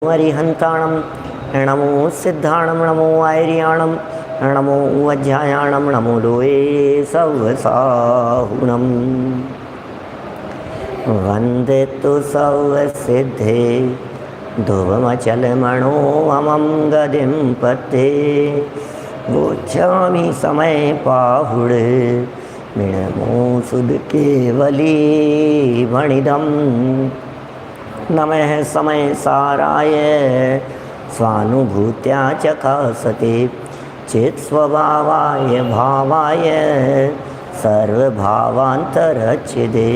हरिहंताणं नमो सिद्धाणं नमो आयर्याणं नमो वज्रायाणं नमो लोये सवसाहुणं वन्दे तु सवसिद्धे ध्रुवमचलमणोऽमं गदिं पते गोच्छामि समय पाहुडे मिणमो सुध केवली वणिदम् नमः समय साराय स्वानुभूत्या चकासते चेत् स्वभावाय भावाय सर्वभावांतरच्छिदे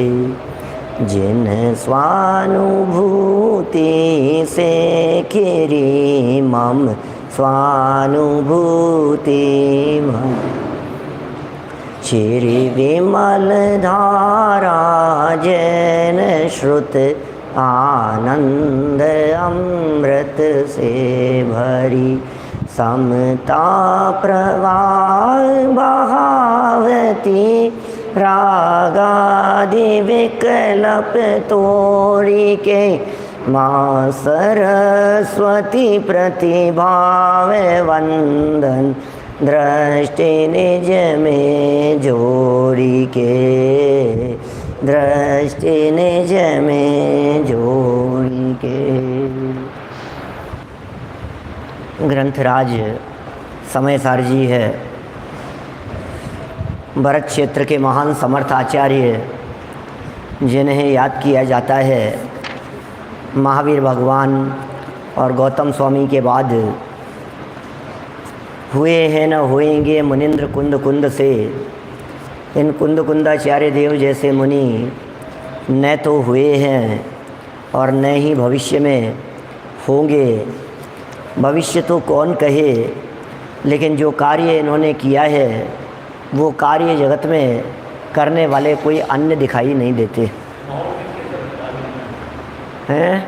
जिन स्वानुभूति से खिरी मम स्वानुभूति श्री विमल धारा जैन श्रुत आनंद अमृत से भरी समता प्रवाह बहावती रागादि विकल्प तोड़ी के माँ सरस्वती प्रतिभाव वंदन दृष्टि निज में जोड़ी के दृष्टि निज में जोड़ी के। ग्रंथराज समय सार जी है, भरत क्षेत्र के महान समर्थ आचार्य जिन्हें याद किया जाता है महावीर भगवान और गौतम स्वामी के बाद हुए हैं न होएंगे मुनिंद्र कुंद कुंद से। इन कुंद कुंदाचार्य देव जैसे मुनि न तो हुए हैं और न ही भविष्य में होंगे। भविष्य तो कौन कहे, लेकिन जो कार्य इन्होंने किया है वो कार्य जगत में करने वाले कोई अन्य दिखाई नहीं देते हैं।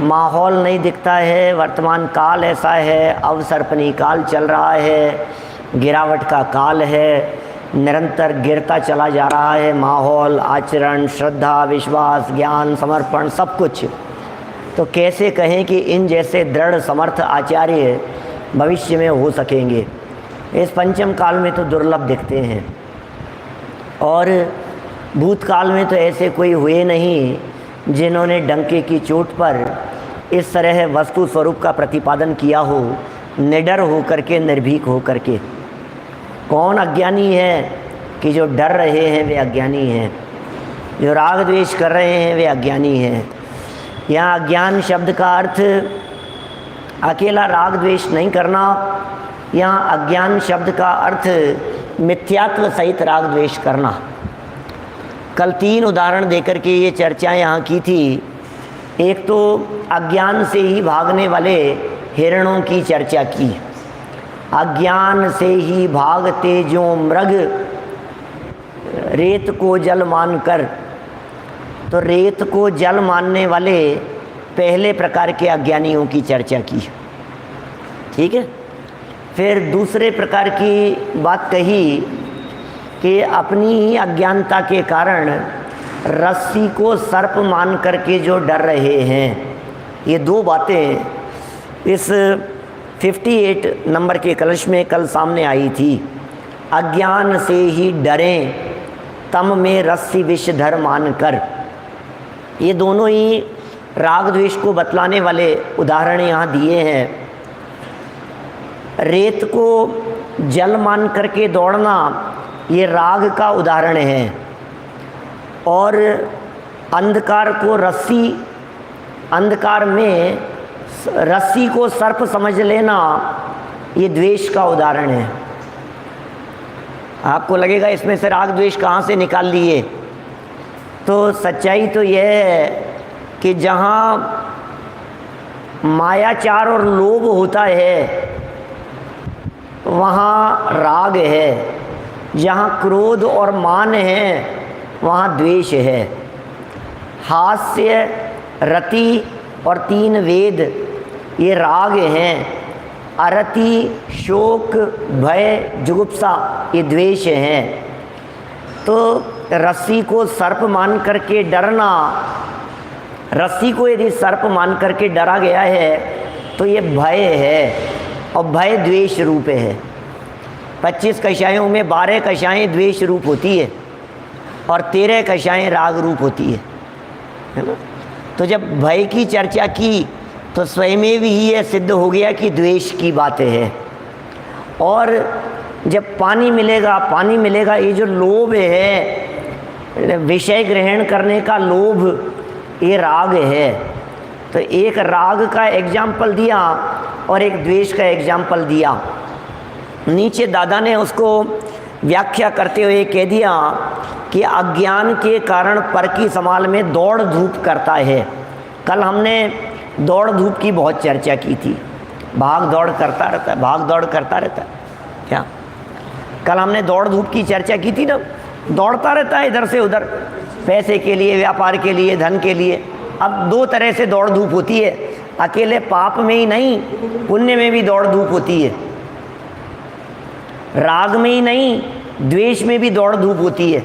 माहौल नहीं दिखता है, वर्तमान काल ऐसा है, अवसर्पणी काल चल रहा है, गिरावट का काल है, निरंतर गिरता चला जा रहा है माहौल, आचरण, श्रद्धा, विश्वास, ज्ञान, समर्पण, सब कुछ। तो कैसे कहें कि इन जैसे दृढ़ समर्थ आचार्य भविष्य में हो सकेंगे। इस पंचम काल में तो दुर्लभ दिखते हैं और भूतकाल में तो ऐसे कोई हुए नहीं जिन्होंने डंके की चोट पर इस तरह वस्तु स्वरूप का प्रतिपादन किया हो, निडर हो करके, निर्भीक हो करके। कौन अज्ञानी है कि जो डर रहे हैं वे अज्ञानी हैं, जो राग द्वेष कर रहे हैं वे अज्ञानी हैं। यहाँ अज्ञान शब्द का अर्थ अकेला राग द्वेष नहीं करना, यहाँ अज्ञान शब्द का अर्थ मिथ्यात्व सहित राग द्वेष करना। कल 3 उदाहरण देकर के ये चर्चा यहाँ की थी। एक तो अज्ञान से ही भागने वाले हिरणों की चर्चा की। अज्ञान से ही भागते जो मृग रेत को जल मानकर, तो रेत को जल मानने वाले पहले प्रकार के अज्ञानियों की चर्चा की। ठीक है। फिर दूसरे प्रकार की बात कही कि अपनी ही अज्ञानता के कारण रस्सी को सर्प मान करके जो डर रहे हैं। ये 2 बातें इस 58 नंबर के कलश में कल सामने आई थी। अज्ञान से ही डरें तम में रस्सी विषधर मानकर। ये दोनों ही राग द्वेष को बतलाने वाले उदाहरण यहाँ दिए हैं। रेत को जल मान करके दौड़ना ये राग का उदाहरण है, और अंधकार को रस्सी, अंधकार में रस्सी को सर्प समझ लेना ये द्वेष का उदाहरण है। आपको लगेगा इसमें से राग द्वेष कहाँ से निकाल लिए, तो सच्चाई तो यह है कि जहाँ मायाचार और लोभ होता है वहाँ राग है, जहाँ क्रोध और मान है वहाँ द्वेष है। हास्य, रति और 3 वेद ये राग हैं। अरति, शोक, भय, जुगुप्सा ये द्वेष हैं। तो रस्सी को सर्प मान करके डरना रस्सी को यदि सर्प मान करके डरा गया है तो ये भय है, और भय द्वेष रूप है। 25 कषायों में 12 कषाएँ द्वेष रूप होती है और 13 कषाएँ राग रूप होती है ना। तो जब भय की चर्चा की तो स्वयं में भी ये सिद्ध हो गया कि द्वेष की बातें है। और जब पानी मिलेगा, ये जो लोभ है, विषय ग्रहण करने का लोभ, ये राग है। तो एक राग का एग्जाम्पल दिया और एक द्वेष का एग्जाम्पल दिया। नीचे दादा ने उसको व्याख्या करते हुए कह दिया कि अज्ञान के कारण पर की संभाल में दौड़ धूप करता है। कल हमने दौड़ धूप की बहुत चर्चा की थी। भाग दौड़ करता रहता है क्या? कल हमने दौड़ धूप की चर्चा की थी ना। दौड़ता रहता है इधर से उधर, पैसे के लिए, व्यापार के लिए, धन के लिए। अब 2 तरह से दौड़ धूप होती है। अकेले पाप में ही नहीं, पुण्य में भी दौड़ धूप होती है। राग में ही नहीं, द्वेष में भी दौड़ धूप होती है।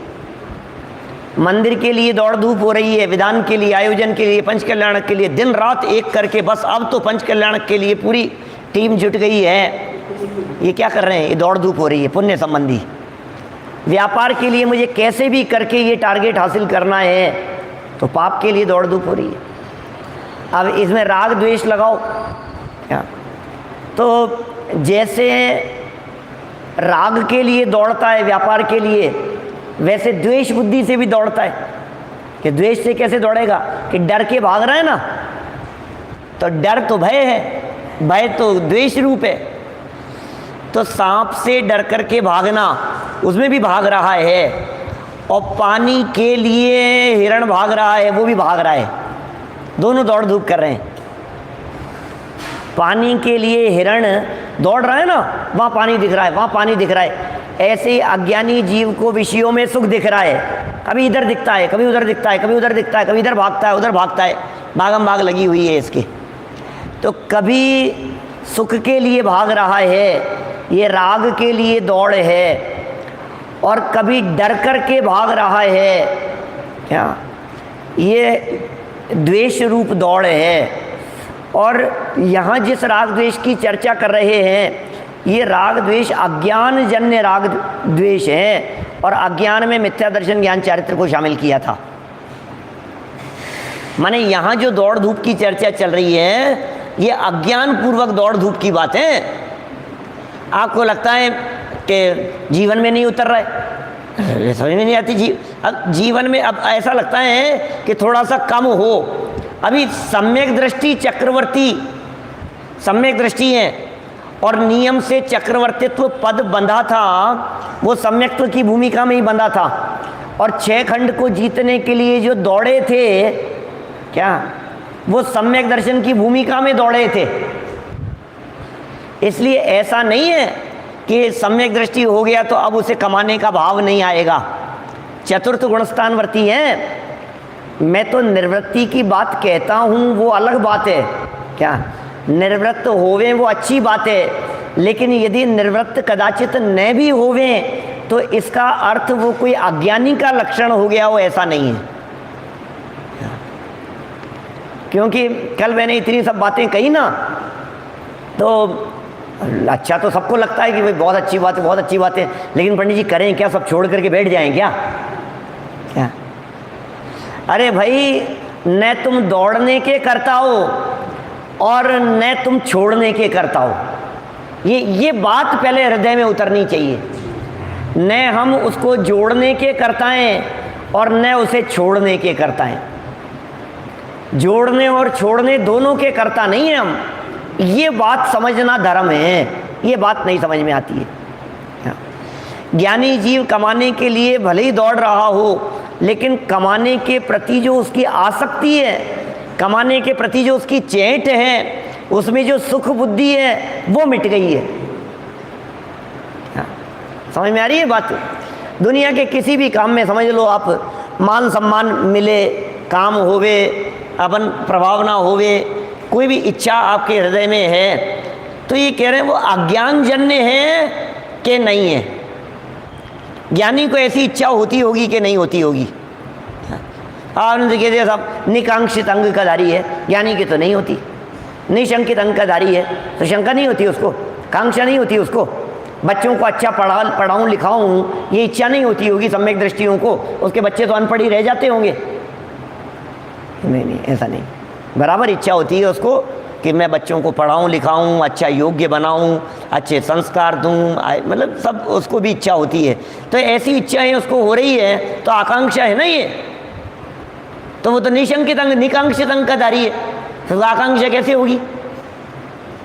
मंदिर के लिए दौड़ धूप हो रही है, विधान के लिए, आयोजन के लिए, पंच कल्याणक के लिए, दिन रात एक करके बस अब तो पंच कल्याणक के लिए पूरी टीम जुट गई है। ये क्या कर रहे हैं? ये दौड़ धूप हो रही है पुण्य संबंधी। व्यापार के लिए मुझे कैसे भी करके ये टारगेट हासिल करना है, तो पाप के लिए दौड़ धूप हो रही है। अब इसमें राग द्वेष लगाओ क्या? तो जैसे राग के लिए दौड़ता है व्यापार के लिए, वैसे द्वेष बुद्धि से भी दौड़ता है। कि द्वेष से कैसे दौड़ेगा? कि डर के भाग रहा है ना, तो डर तो भय है, भय तो द्वेष रूप है। तो सांप से डर करके भागना, उसमें भी भाग रहा है। और पानी के लिए हिरण भाग रहा है, वो भी भाग रहा है। दोनों दौड़ धूप कर रहे हैं। पानी के लिए हिरण दौड़ रहा है ना, वहाँ पानी दिख रहा है, वहाँ पानी दिख रहा है। ऐसे ही अज्ञानी जीव को विषयों में सुख दिख रहा है। कभी इधर दिखता है, कभी उधर दिखता है, कभी उधर दिखता है, कभी इधर भागता है, उधर भागता है। भागम भाग लगी हुई है इसकी। तो कभी सुख के लिए भाग रहा है, ये राग के लिए दौड़ है। और कभी डर कर के भाग रहा है क्या? ये द्वेष रूप दौड़ है। और यहाँ जिस राग द्वेष की चर्चा कर रहे हैं, ये राग द्वेष अज्ञान जन्य राग द्वेष है। और अज्ञान में मिथ्या दर्शन ज्ञान चारित्र को शामिल किया था। माने यहाँ जो दौड़ धूप की चर्चा चल रही है, ये अज्ञान पूर्वक दौड़ धूप की बात है। आपको लगता है कि जीवन में नहीं उतर रहा है, समझ में नहीं आती। अब जीवन में अब ऐसा लगता है कि थोड़ा सा कम हो। अभी सम्यक दृष्टि चक्रवर्ती, सम्यक दृष्टि है और नियम से चक्रवर्तित्व पद बंधा था, वो सम्यक्त्व की भूमिका में ही बंधा था। और 6 खंड को जीतने के लिए जो दौड़े थे क्या, वो सम्यक दर्शन की भूमिका में दौड़े थे। इसलिए ऐसा नहीं है कि सम्यक दृष्टि हो गया तो अब उसे कमाने का भाव नहीं आएगा। चतुर्थ गुणस्थानवर्ती है। मैं तो निर्वृत्ति की बात कहता हूँ, वो अलग बात है क्या। निर्वृत्त होवे वो अच्छी बात है, लेकिन यदि निर्वृत्त कदाचित न भी होवे तो इसका अर्थ वो कोई अज्ञानी का लक्षण हो गया हो, ऐसा नहीं है। क्योंकि कल मैंने इतनी सब बातें कही ना, तो अच्छा तो सबको लगता है कि भाई बहुत अच्छी बात है, बहुत अच्छी बात है। लेकिन पंडित जी करें क्या? सब छोड़ करके बैठ जाएं क्या? क्या? अरे भाई, न तुम दौड़ने के करता हो और न तुम छोड़ने के करता हो। ये बात पहले हृदय में उतरनी चाहिए। न हम उसको जोड़ने के करता हैं और न उसे छोड़ने के करता हैं। जोड़ने और छोड़ने दोनों के करता नहीं है हम। ये बात समझना धर्म है, ये बात नहीं समझ में आती है। ज्ञानी जीव कमाने के लिए भले ही दौड़ रहा हो, लेकिन कमाने के प्रति जो उसकी आसक्ति है, कमाने के प्रति जो उसकी चेट है, उसमें जो सुख बुद्धि है, वो मिट गई है। समझ में आ रही है बात? दुनिया के किसी भी काम में समझ लो आप, मान सम्मान मिले, काम होवे, अपन प्रभाव ना होवे, कोई भी इच्छा आपके हृदय में है, तो ये कह रहे हैं वो अज्ञान जन्य है कि नहीं है। ज्ञानी को ऐसी इच्छा होती होगी कि नहीं होती होगी? उन्होंने कह दिया साहब निकांक्षित अंग का धारी है, ज्ञानी की तो नहीं होती। निशंकित अंग का धारी है तो शंका नहीं होती उसको, कांक्षा नहीं होती उसको। बच्चों को अच्छा पढ़ाऊँ लिखाऊँ ये इच्छा नहीं होती होगी सम्यक दृष्टियों को, उसके बच्चे तो अनपढ़ ही रह जाते होंगे। नहीं, ऐसा नहीं, बराबर इच्छा होती है उसको कि मैं बच्चों को पढ़ाऊँ लिखाऊँ, अच्छा योग्य बनाऊँ, अच्छे संस्कार दूँ, मतलब सब उसको भी इच्छा होती है। तो ऐसी इच्छाएं उसको हो रही है तो आकांक्षा है ना ये, तो वो तो निशंकित अंग निकांक्षित अंग का धारी है, तो आकांक्षा कैसे होगी?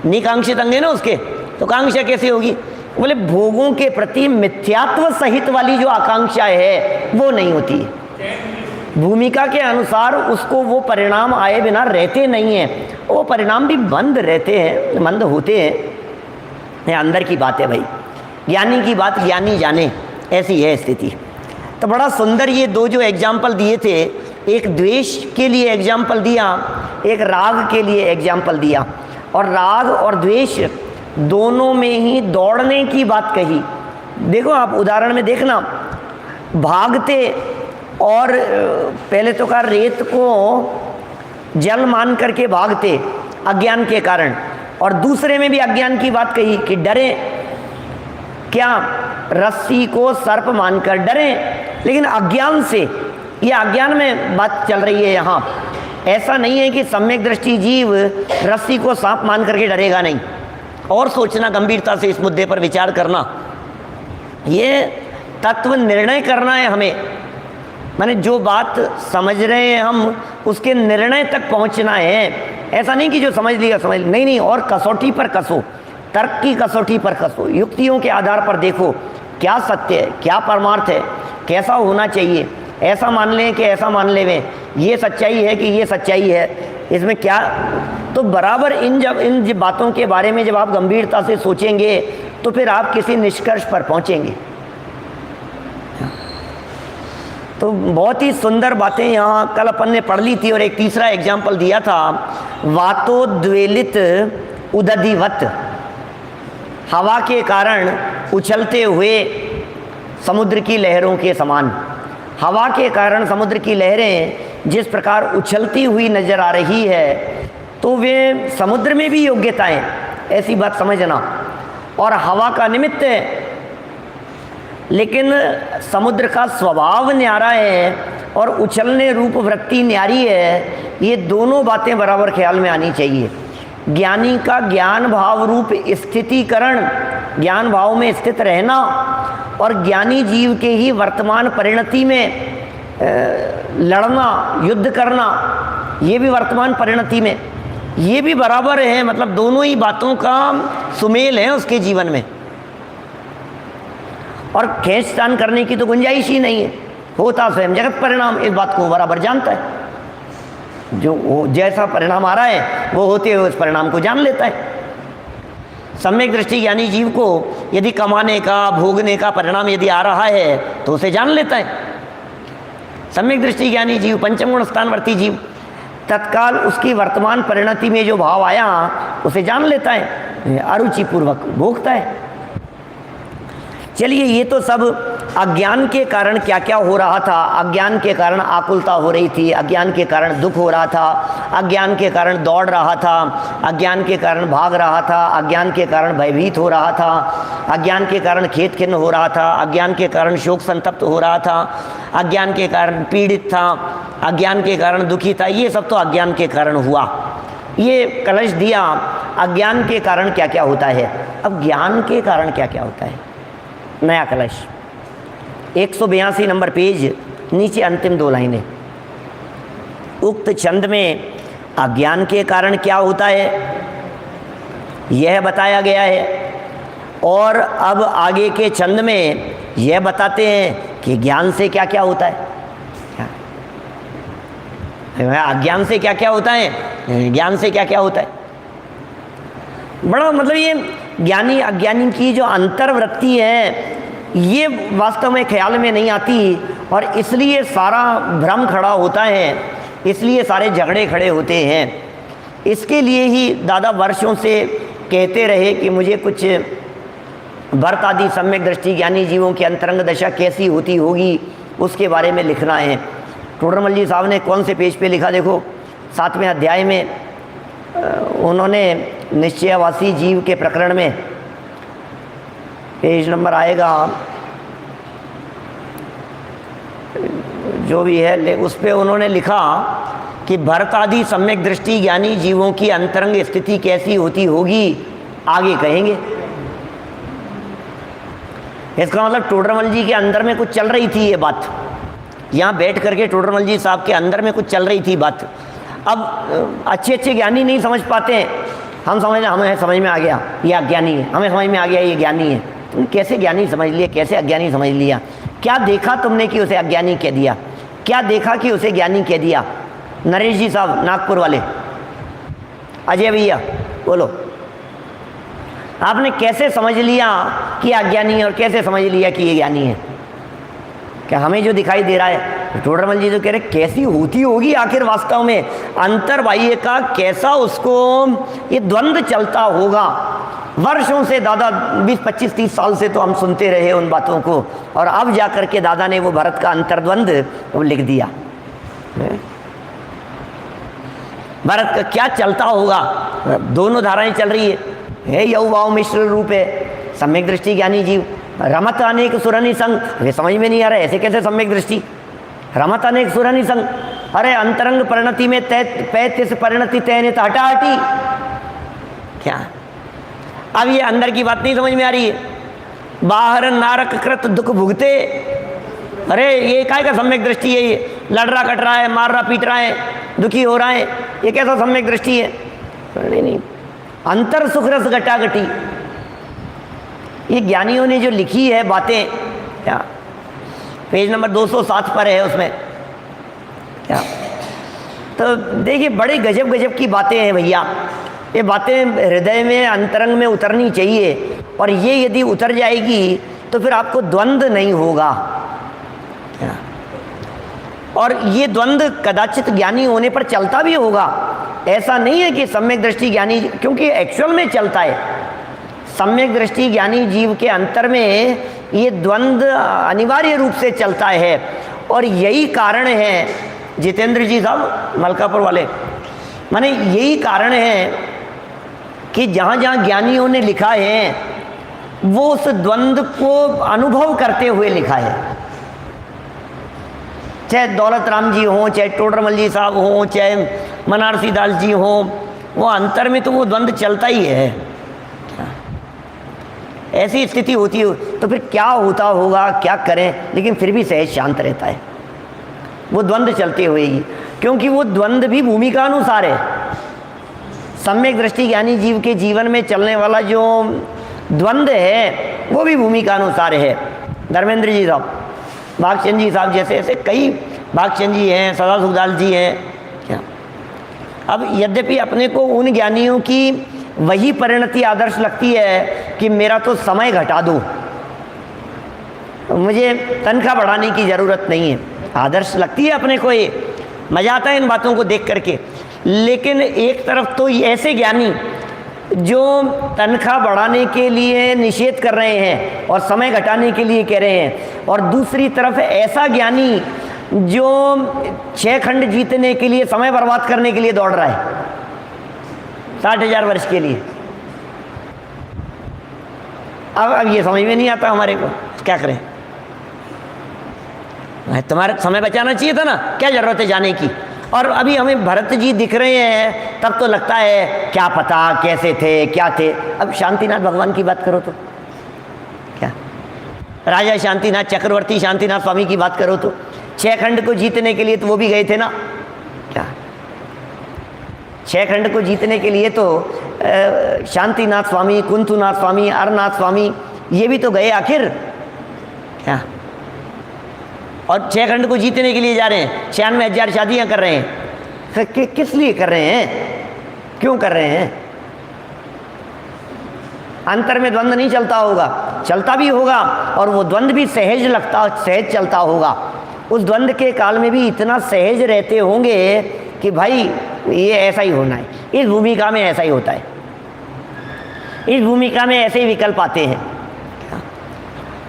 निकांक्षित अंग है ना उसके, तो कांक्षा कैसे होगी? बोले भोगों के प्रति मिथ्यात्व सहित वाली जो आकांक्षा है वो नहीं होती है। भूमिका के अनुसार उसको वो परिणाम आए बिना रहते नहीं हैं, वो परिणाम भी मंद रहते हैं, मंद होते हैं। ये अंदर की बात है भाई, ज्ञानी की बात ज्ञानी जाने, ऐसी है स्थिति। तो बड़ा सुंदर ये दो जो एग्जाम्पल दिए थे, एक द्वेष के लिए एग्जाम्पल दिया, एक राग के लिए एग्जाम्पल दिया। और राग और द्वेष दोनों में ही दौड़ने की बात कही। देखो आप उदाहरण में देखना, भागते और पहले तो कहा रेत को जल मान करके भागते अज्ञान के कारण, और दूसरे में भी अज्ञान की बात कही कि डरे क्या, रस्सी को सर्प मानकर डरे, लेकिन अज्ञान से, ये अज्ञान में बात चल रही है यहाँ। ऐसा नहीं है कि सम्यक दृष्टि जीव रस्सी को सांप मान करके डरेगा, नहीं। और सोचना, गंभीरता से इस मुद्दे पर विचार करना, ये तत्व निर्णय करना है हमें, माने जो बात समझ रहे हैं हम उसके निर्णय तक पहुंचना है। ऐसा नहीं कि जो समझ लिया समझ लिया, नहीं, और कसौटी पर कसो, तर्क की कसौटी पर कसो, युक्तियों के आधार पर देखो क्या सत्य है, क्या परमार्थ है, कैसा होना चाहिए, ऐसा मान लें कि ऐसा मान लें, ये सच्चाई है कि ये सच्चाई है, इसमें क्या। तो बराबर इन बातों के बारे में जब आप गंभीरता से सोचेंगे तो फिर आप किसी निष्कर्ष पर पहुंचेंगे। तो बहुत ही सुंदर बातें यहाँ कल अपन ने पढ़ ली थी। और एक तीसरा एग्जाम्पल दिया था, वातोद्वेलित उदधिवत, हवा के कारण उछलते हुए समुद्र की लहरों के समान। हवा के कारण समुद्र की लहरें जिस प्रकार उछलती हुई नजर आ रही है, तो वे समुद्र में भी योग्यताएं, ऐसी बात समझना। और हवा का निमित्त है, लेकिन समुद्र का स्वभाव न्यारा है और उछलने रूप वृत्ति न्यारी है। ये दोनों बातें बराबर ख्याल में आनी चाहिए। ज्ञानी का ज्ञान भाव रूप स्थितिकरण, ज्ञान भाव में स्थित रहना, और ज्ञानी जीव के ही वर्तमान परिणति में लड़ना, युद्ध करना, ये भी वर्तमान परिणति में, ये भी बराबर है। मतलब दोनों ही बातों का सुमेल है उसके जीवन में, और खींचतान करने की तो गुंजाइश ही नहीं है। होता स्वयं जगत परिणाम, इस बात को बराबर जानता है। जो जैसा परिणाम आ रहा है वो होते हुए उस परिणाम को जान लेता है। सम्यक दृष्टि ज्ञानी जीव को यदि कमाने का, भोगने का परिणाम यदि आ रहा है तो उसे जान लेता है। सम्यक दृष्टि ज्ञानी जीव, पंचम गुण स्थानवर्ती जीव, तत्काल उसकी वर्तमान परिणति में जो भाव आया उसे जान लेता है, अरुचिपूर्वक भोगता है। चलिए, ये तो सब अज्ञान के कारण क्या क्या हो रहा था। अज्ञान के कारण आकुलता हो रही थी, अज्ञान के कारण दुख हो रहा था, अज्ञान के कारण दौड़ रहा था, अज्ञान के कारण भाग रहा था, अज्ञान के कारण भयभीत हो रहा था, अज्ञान के कारण खेद खिन्न हो रहा था, अज्ञान के कारण शोक संतप्त हो रहा था, अज्ञान के कारण पीड़ित था, अज्ञान के कारण दुखी था। ये सब तो अज्ञान के कारण हुआ। ये कलश दिया, अज्ञान के कारण क्या क्या होता है। अब ज्ञान के कारण क्या क्या होता है। नया कलश 182 नंबर पेज, नीचे अंतिम 2 लाइनें। उक्त छंद में अज्ञान के कारण क्या होता है यह बताया गया है, और अब आगे के छंद में यह बताते हैं कि ज्ञान से क्या क्या होता है। अज्ञान से क्या क्या होता है, ज्ञान से क्या क्या होता है। बड़ा मतलब ये ज्ञानी अज्ञानी की जो अंतर्वृत्ति है ये वास्तव में ख्याल में नहीं आती, और इसलिए सारा भ्रम खड़ा होता है, इसलिए सारे झगड़े खड़े होते हैं। इसके लिए ही दादा वर्षों से कहते रहे कि मुझे कुछ भरत आदि सम्यक दृष्टि ज्ञानी जीवों की अंतरंग दशा कैसी होती होगी उसके बारे में लिखना है। टोडरमल जी साहब ने कौन से पेज पे लिखा, देखो 7वें अध्याय में उन्होंने निश्चयवासी जीव के प्रकरण में पेज नंबर आएगा जो भी है, उस पे उन्होंने लिखा कि भरत आदि सम्यक दृष्टि ज्ञानी जीवों की अंतरंग स्थिति कैसी होती होगी आगे कहेंगे। इसका मतलब टोडरमल जी के अंदर में कुछ चल रही थी ये बात, यहाँ बैठ करके टोडरमल जी साहब के अंदर में कुछ चल रही थी बात। अब अच्छे ज्ञानी नहीं समझ पाते हैं, हमें समझ में आ गया ये अज्ञानी है, हमें समझ में आ गया ये ज्ञानी है। तुम कैसे ज्ञानी समझ लिया, कैसे अज्ञानी समझ लिया? क्या देखा तुमने कि उसे अज्ञानी कह दिया? क्या देखा कि उसे ज्ञानी कह दिया? नरेश जी साहब नागपुर वाले, अजय भैया बोलो, आपने कैसे समझ लिया कि अज्ञानी है और कैसे समझ लिया कि ये ज्ञानी है? क्या हमें जो दिखाई दे रहा है, टोडरमल जी जो कह रहे कैसी होती होगी आखिर वास्तव में अंतर्बाह्य का कैसा उसको ये द्वंद्व चलता होगा। वर्षों से दादा 20, 25, 30 साल से तो हम सुनते रहे उन बातों को, और अब जाकर के दादा ने वो भरत का अंतर्द्वंद्व लिख दिया। भरत का क्या चलता होगा, दोनों धाराएं चल रही है यौ वाव मिश्र रूप है, सम्यक दृष्टि ज्ञानी जीव, रमत अनेक सुरनि संग, ये समझ में नहीं आ रहा है ऐसे कैसे सम्यक दृष्टि, रमत अनेक सुरनि संग, अरे अंतरंग परिणति में पैतिस परिणति तैनित हटाहटी, क्या अब ये अंदर की बात नहीं समझ में आ रही है? बाहर नारक कृत दुख भुगते, अरे ये काय का सम्यक दृष्टि है? ये लड़ रहा कट रहा है, मार रहा पीट रहा है, दुखी हो रहा है, ये कैसा सम्यक दृष्टि है? नहीं, अंतर सुख रस घटाघटी, ये ज्ञानियों ने जो लिखी है बातें, क्या पेज नंबर 207 पर है उसमें, क्या तो देखिए बड़े गजब गजब की बातें हैं भैया। ये बातें हृदय में अंतरंग में उतरनी चाहिए, और ये यदि उतर जाएगी तो फिर आपको द्वंद्व नहीं होगा। और ये द्वंद्व कदाचित ज्ञानी होने पर चलता भी होगा, ऐसा नहीं है कि सम्यक दृष्टि ज्ञानी, क्योंकि एक्चुअल में चलता है। सम्यक दृष्टि ज्ञानी जीव के अंतर में ये द्वंद्व अनिवार्य रूप से चलता है, और यही कारण है जितेंद्र जी साहब मलकापुर वाले, माने यही कारण है कि जहाँ जहाँ ज्ञानियों ने लिखा है वो उस द्वंद्व को अनुभव करते हुए लिखा है। चाहे दौलत राम जी हों, चाहे टोडरमल जी साहब हों, चाहे बनारसी दास जी हों, वो अंतर में तो वो द्वंद्व चलता ही है। ऐसी स्थिति होती हो तो फिर क्या होता होगा, क्या करें, लेकिन फिर भी सहज शांत रहता है वो द्वंद्व चलते हुए ही, क्योंकि वो द्वंद्व भी भूमिका अनुसार है। सम्यक दृष्टि ज्ञानी जीव के जीवन में चलने वाला जो द्वंद्व है वो भी भूमिका अनुसार है। धर्मेंद्र जी साहब, भागचंद जी साहब जैसे ऐसे कई भागचंद जी हैं, सदा सुखदास जी हैं, क्या अब यद्यपि अपने को उन ज्ञानियों की वही परिणति आदर्श लगती है कि मेरा तो समय घटा दो, मुझे तनख्वाह बढ़ाने की ज़रूरत नहीं है, आदर्श लगती है अपने को, ये मज़ा आता है इन बातों को देख करके। लेकिन एक तरफ तो ऐसे ज्ञानी जो तनख्वाह बढ़ाने के लिए निषेध कर रहे हैं और समय घटाने के लिए कह रहे हैं, और दूसरी तरफ ऐसा ज्ञानी जो 6 खंड जीतने के लिए, समय बर्बाद करने के लिए दौड़ रहा है 60,000 वर्ष के लिए। अब ये समझ में नहीं आता हमारे को, क्या करें? तुम्हारा समय बचाना चाहिए था ना, क्या जरूरत है जाने की? और अभी हमें भरत जी दिख रहे हैं तब तो लगता है क्या पता कैसे थे, क्या थे। अब शांतिनाथ भगवान की बात करो तो क्या, राजा शांतिनाथ, चक्रवर्ती शांतिनाथ स्वामी की बात करो तो 6 खंड को जीतने के लिए तो वो भी गए थे ना, क्या 6 खंड को जीतने के लिए तो शांतिनाथ स्वामी, कुंतुनाथ स्वामी, अरनाथ स्वामी ये भी तो गए आखिर, क्या? और 6 खंड को जीतने के लिए जा रहे हैं, 96,000 शादियां कर रहे हैं, किस लिए कर रहे हैं, क्यों कर रहे हैं? अंतर में द्वंद्व नहीं चलता होगा, चलता भी होगा, और वो द्वंद्व भी सहज चलता होगा। उस द्वंद्व के काल में भी इतना सहज रहते होंगे कि भाई ये ऐसा ही होना है, इस भूमिका में ऐसा ही होता है, इस भूमिका में ऐसे ही विकल्प आते हैं,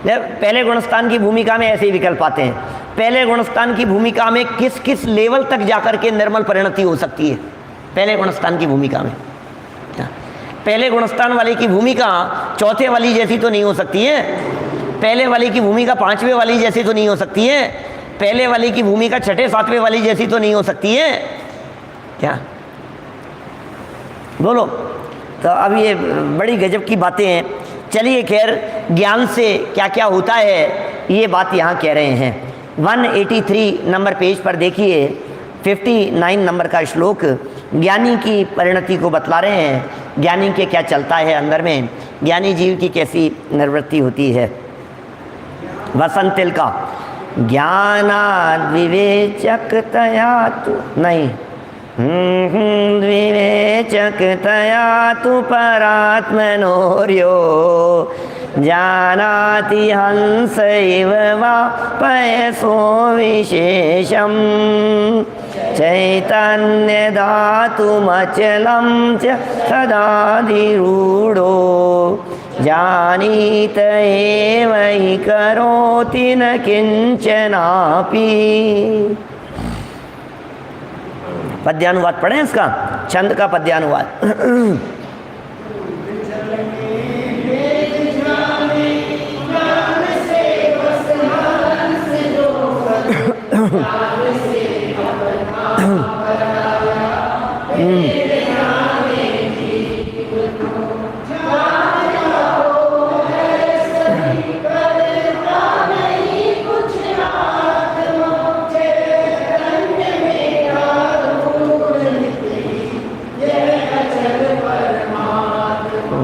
पहले गुणस्थान की भूमिका में ऐसे ही विकल्प आते हैं, पहले गुणस्थान की भूमिका में किस किस लेवल तक जाकर के निर्मल परिणति हो सकती है? पहले गुणस्थान की भूमिका में पहले गुणस्थान वाले की भूमिका चौथे वाली जैसी तो नहीं हो सकती है, पहले वाले की भूमिका पांचवें वाली जैसी तो नहीं हो सकती है, पहले वाले की भूमिका छठे सातवें वाली जैसी तो नहीं हो सकती है क्या? बोलो। तो अब ये बड़ी गजब की बातें हैं। चलिए खैर, ज्ञान से क्या क्या होता है ये बात यहाँ कह रहे हैं। 183 नंबर पेज पर देखिए, 59 नंबर का श्लोक ज्ञानी की परिणति को बतला रहे हैं। ज्ञानी के क्या चलता है अंदर में, ज्ञानी जीव की कैसी निवृत्ति होती है। वसंतिल का ज्ञानाद् विवेचकतया तु नहीं विवेचकतया तु परात्मनोर्यो जानाति हंस इव वा पयसो विशेषं चैतन्य धातुमचलं च सदाधिरूढो जानीत एव हि करोति न किंचनापि। पद्यानुवाद पढ़ें इसका, छंद का पद्यानुवाद।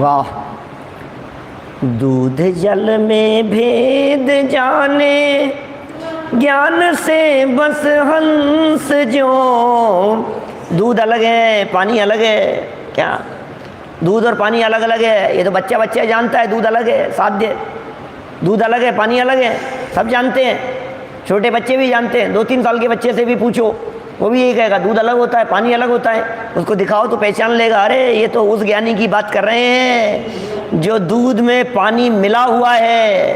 वाह। दूध जल में भेद जाने ज्ञान से बस हंस जो। दूध अलग है, पानी अलग है क्या? दूध और पानी अलग अलग है, ये तो बच्चा बच्चा जानता है। दूध अलग है, साध्य। दूध अलग है, पानी अलग है, सब जानते हैं। छोटे बच्चे भी जानते हैं, 2-3 साल के बच्चे से भी पूछो, वो भी यही कहेगा दूध अलग होता है, पानी अलग होता है। उसको दिखाओ तो पहचान लेगा, अरे ये तो उस ज्ञानी की बात कर रहे हैं जो दूध में पानी मिला हुआ है।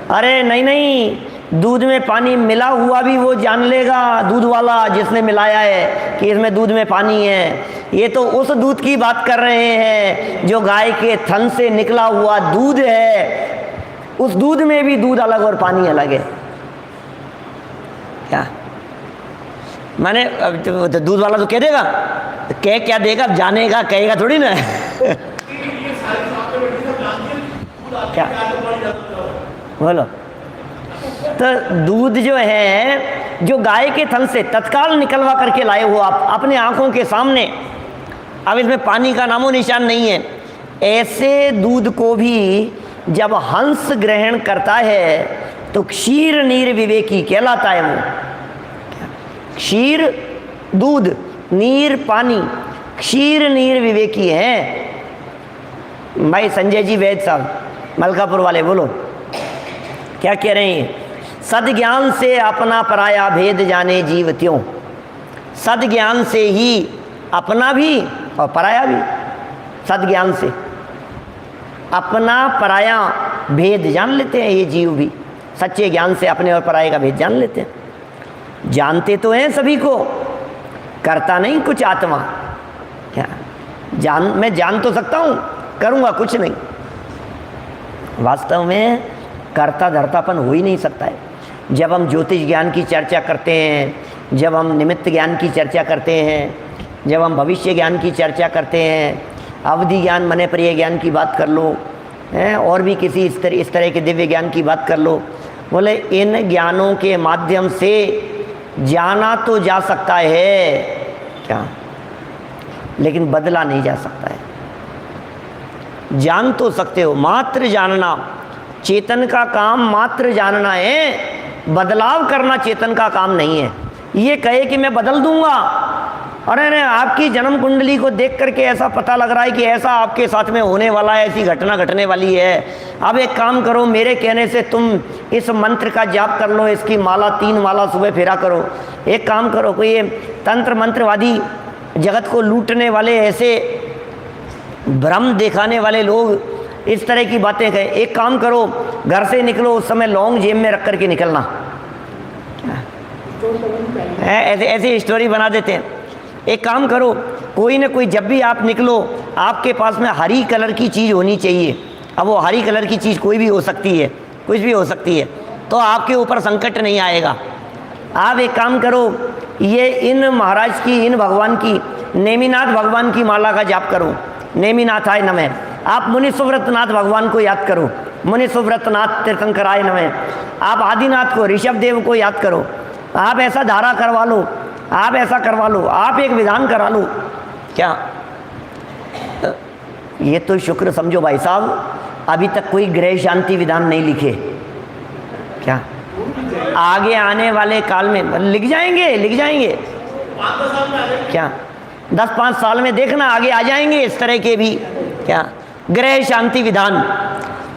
अरे नहीं नहीं, दूध में पानी मिला हुआ भी वो जान लेगा, दूध वाला जिसने मिलाया है कि इसमें दूध में पानी है। ये तो उस दूध की बात कर रहे हैं जो गाय के थन से निकला हुआ दूध है। उस दूध में भी दूध अलग और पानी अलग है क्या? माने तो दूध वाला तो कह देगा, कह क्या देगा, जानेगा, कहेगा थोड़ी ना। क्या बोलो। तो दूध जो है, जो गाय के थन से तत्काल निकलवा करके लाए हो आप अपने आंखों के सामने, अब इसमें पानी का नामो निशान नहीं है। ऐसे दूध को भी जब हंस ग्रहण करता है तो क्षीर नीर विवेकी कहलाता है वो। क्षीर दूध, नीर पानी, क्षीर नीर विवेकी है। भाई संजय जी वैद साहब मलकापुर वाले, बोलो क्या कह रहे हैं? सद्ज्ञान से अपना पराया भेद जाने जीव त्यों। सद्ज्ञान से ही अपना भी और पराया भी। सद्ज्ञान से अपना पराया भेद जान लेते हैं ये जीव भी। सच्चे ज्ञान से अपने और पराये का भेद जान लेते हैं। जानते तो हैं सभी को, करता नहीं कुछ आत्मा। क्या मैं जान तो सकता हूँ, करूँगा कुछ नहीं। वास्तव में कर्ता धर्तापन हो ही नहीं सकता है। जब हम ज्योतिष ज्ञान की चर्चा करते हैं, जब हम निमित्त ज्ञान की चर्चा करते हैं, जब हम भविष्य ज्ञान की चर्चा करते हैं, अवधि ज्ञान मने प्रिय ज्ञान की बात कर लो, और भी किसी इस तरह के दिव्य ज्ञान की बात कर लो, बोले इन ज्ञानों के माध्यम से जाना तो जा सकता है क्या, लेकिन बदला नहीं जा सकता है। जान तो सकते हो, मात्र जानना। चेतन का काम मात्र जानना है, बदलाव करना चेतन का काम नहीं है। ये कहे कि मैं बदल दूंगा, अरे नहीं, आपकी जन्म कुंडली को देख करके ऐसा पता लग रहा है कि ऐसा आपके साथ में होने वाला है, ऐसी घटना घटने वाली है। अब एक काम करो, मेरे कहने से तुम इस मंत्र का जाप कर लो, इसकी माला 3 माला सुबह फेरा करो। एक काम करो, कोई ये तंत्र मंत्रवादी जगत को लूटने वाले, ऐसे भ्रम दिखाने वाले लोग इस तरह की बातें कहें। एक काम करो, घर से निकलो उस समय लौंग जेब में रख करके निकलना। ऐसे ऐसी स्टोरी बना देते हैं। एक काम करो, कोई ना कोई जब भी आप निकलो आपके पास में हरी कलर की चीज़ होनी चाहिए। अब वो हरी कलर की चीज़ कोई भी हो सकती है, कुछ भी हो सकती है, तो आपके ऊपर संकट नहीं आएगा। आप एक काम करो, ये इन महाराज की, इन भगवान की, नेमिनाथ भगवान की माला का जाप करो। नेमिनाथाय नमः। आप मुनि सुव्रतनाथ भगवान को याद करो, मुनि सुव्रतनाथ तीर्थंकराय नमः। आप आदिनाथ को, ऋषभ देव को याद करो। आप ऐसा धारा करवा लो, आप ऐसा करवा लो, आप एक विधान करा लो। क्या ये तो शुक्र समझो भाई साहब, अभी तक कोई गृह शांति विधान नहीं लिखे। क्या आगे आने वाले काल में लिख जाएंगे, लिख जाएंगे। क्या 10-5 साल में देखना आगे आ जाएंगे इस तरह के भी। क्या गृह शांति विधान,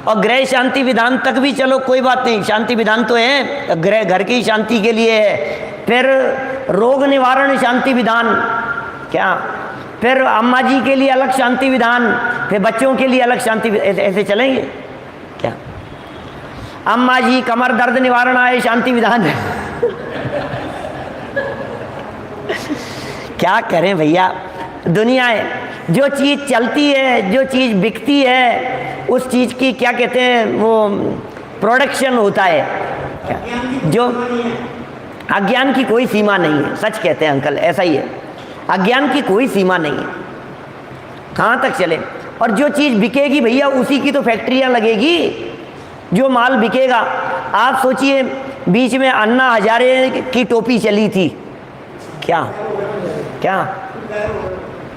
और गृह शांति विधान तक भी चलो कोई बात नहीं, शांति विधान तो है, गृह घर की शांति के लिए है। फिर रोग निवारण शांति विधान, क्या फिर अम्मा जी के लिए अलग शांति विधान, फिर बच्चों के लिए अलग शांति, ऐसे चलेंगे क्या? अम्मा जी कमर दर्द निवारण आए शांति विधान क्या करें भैया, दुनिया है। जो चीज़ चलती है, जो चीज़ बिकती है, उस चीज़ की क्या कहते हैं, वो प्रोडक्शन होता है। जो अज्ञान की कोई सीमा नहीं है, सच कहते हैं अंकल, ऐसा ही है। अज्ञान की कोई सीमा नहीं है, कहाँ तक चले। और जो चीज़ बिकेगी भैया, उसी की तो फैक्ट्रियाँ लगेगी, जो माल बिकेगा। आप सोचिए, बीच में अन्ना हजारे की टोपी चली थी, क्या क्या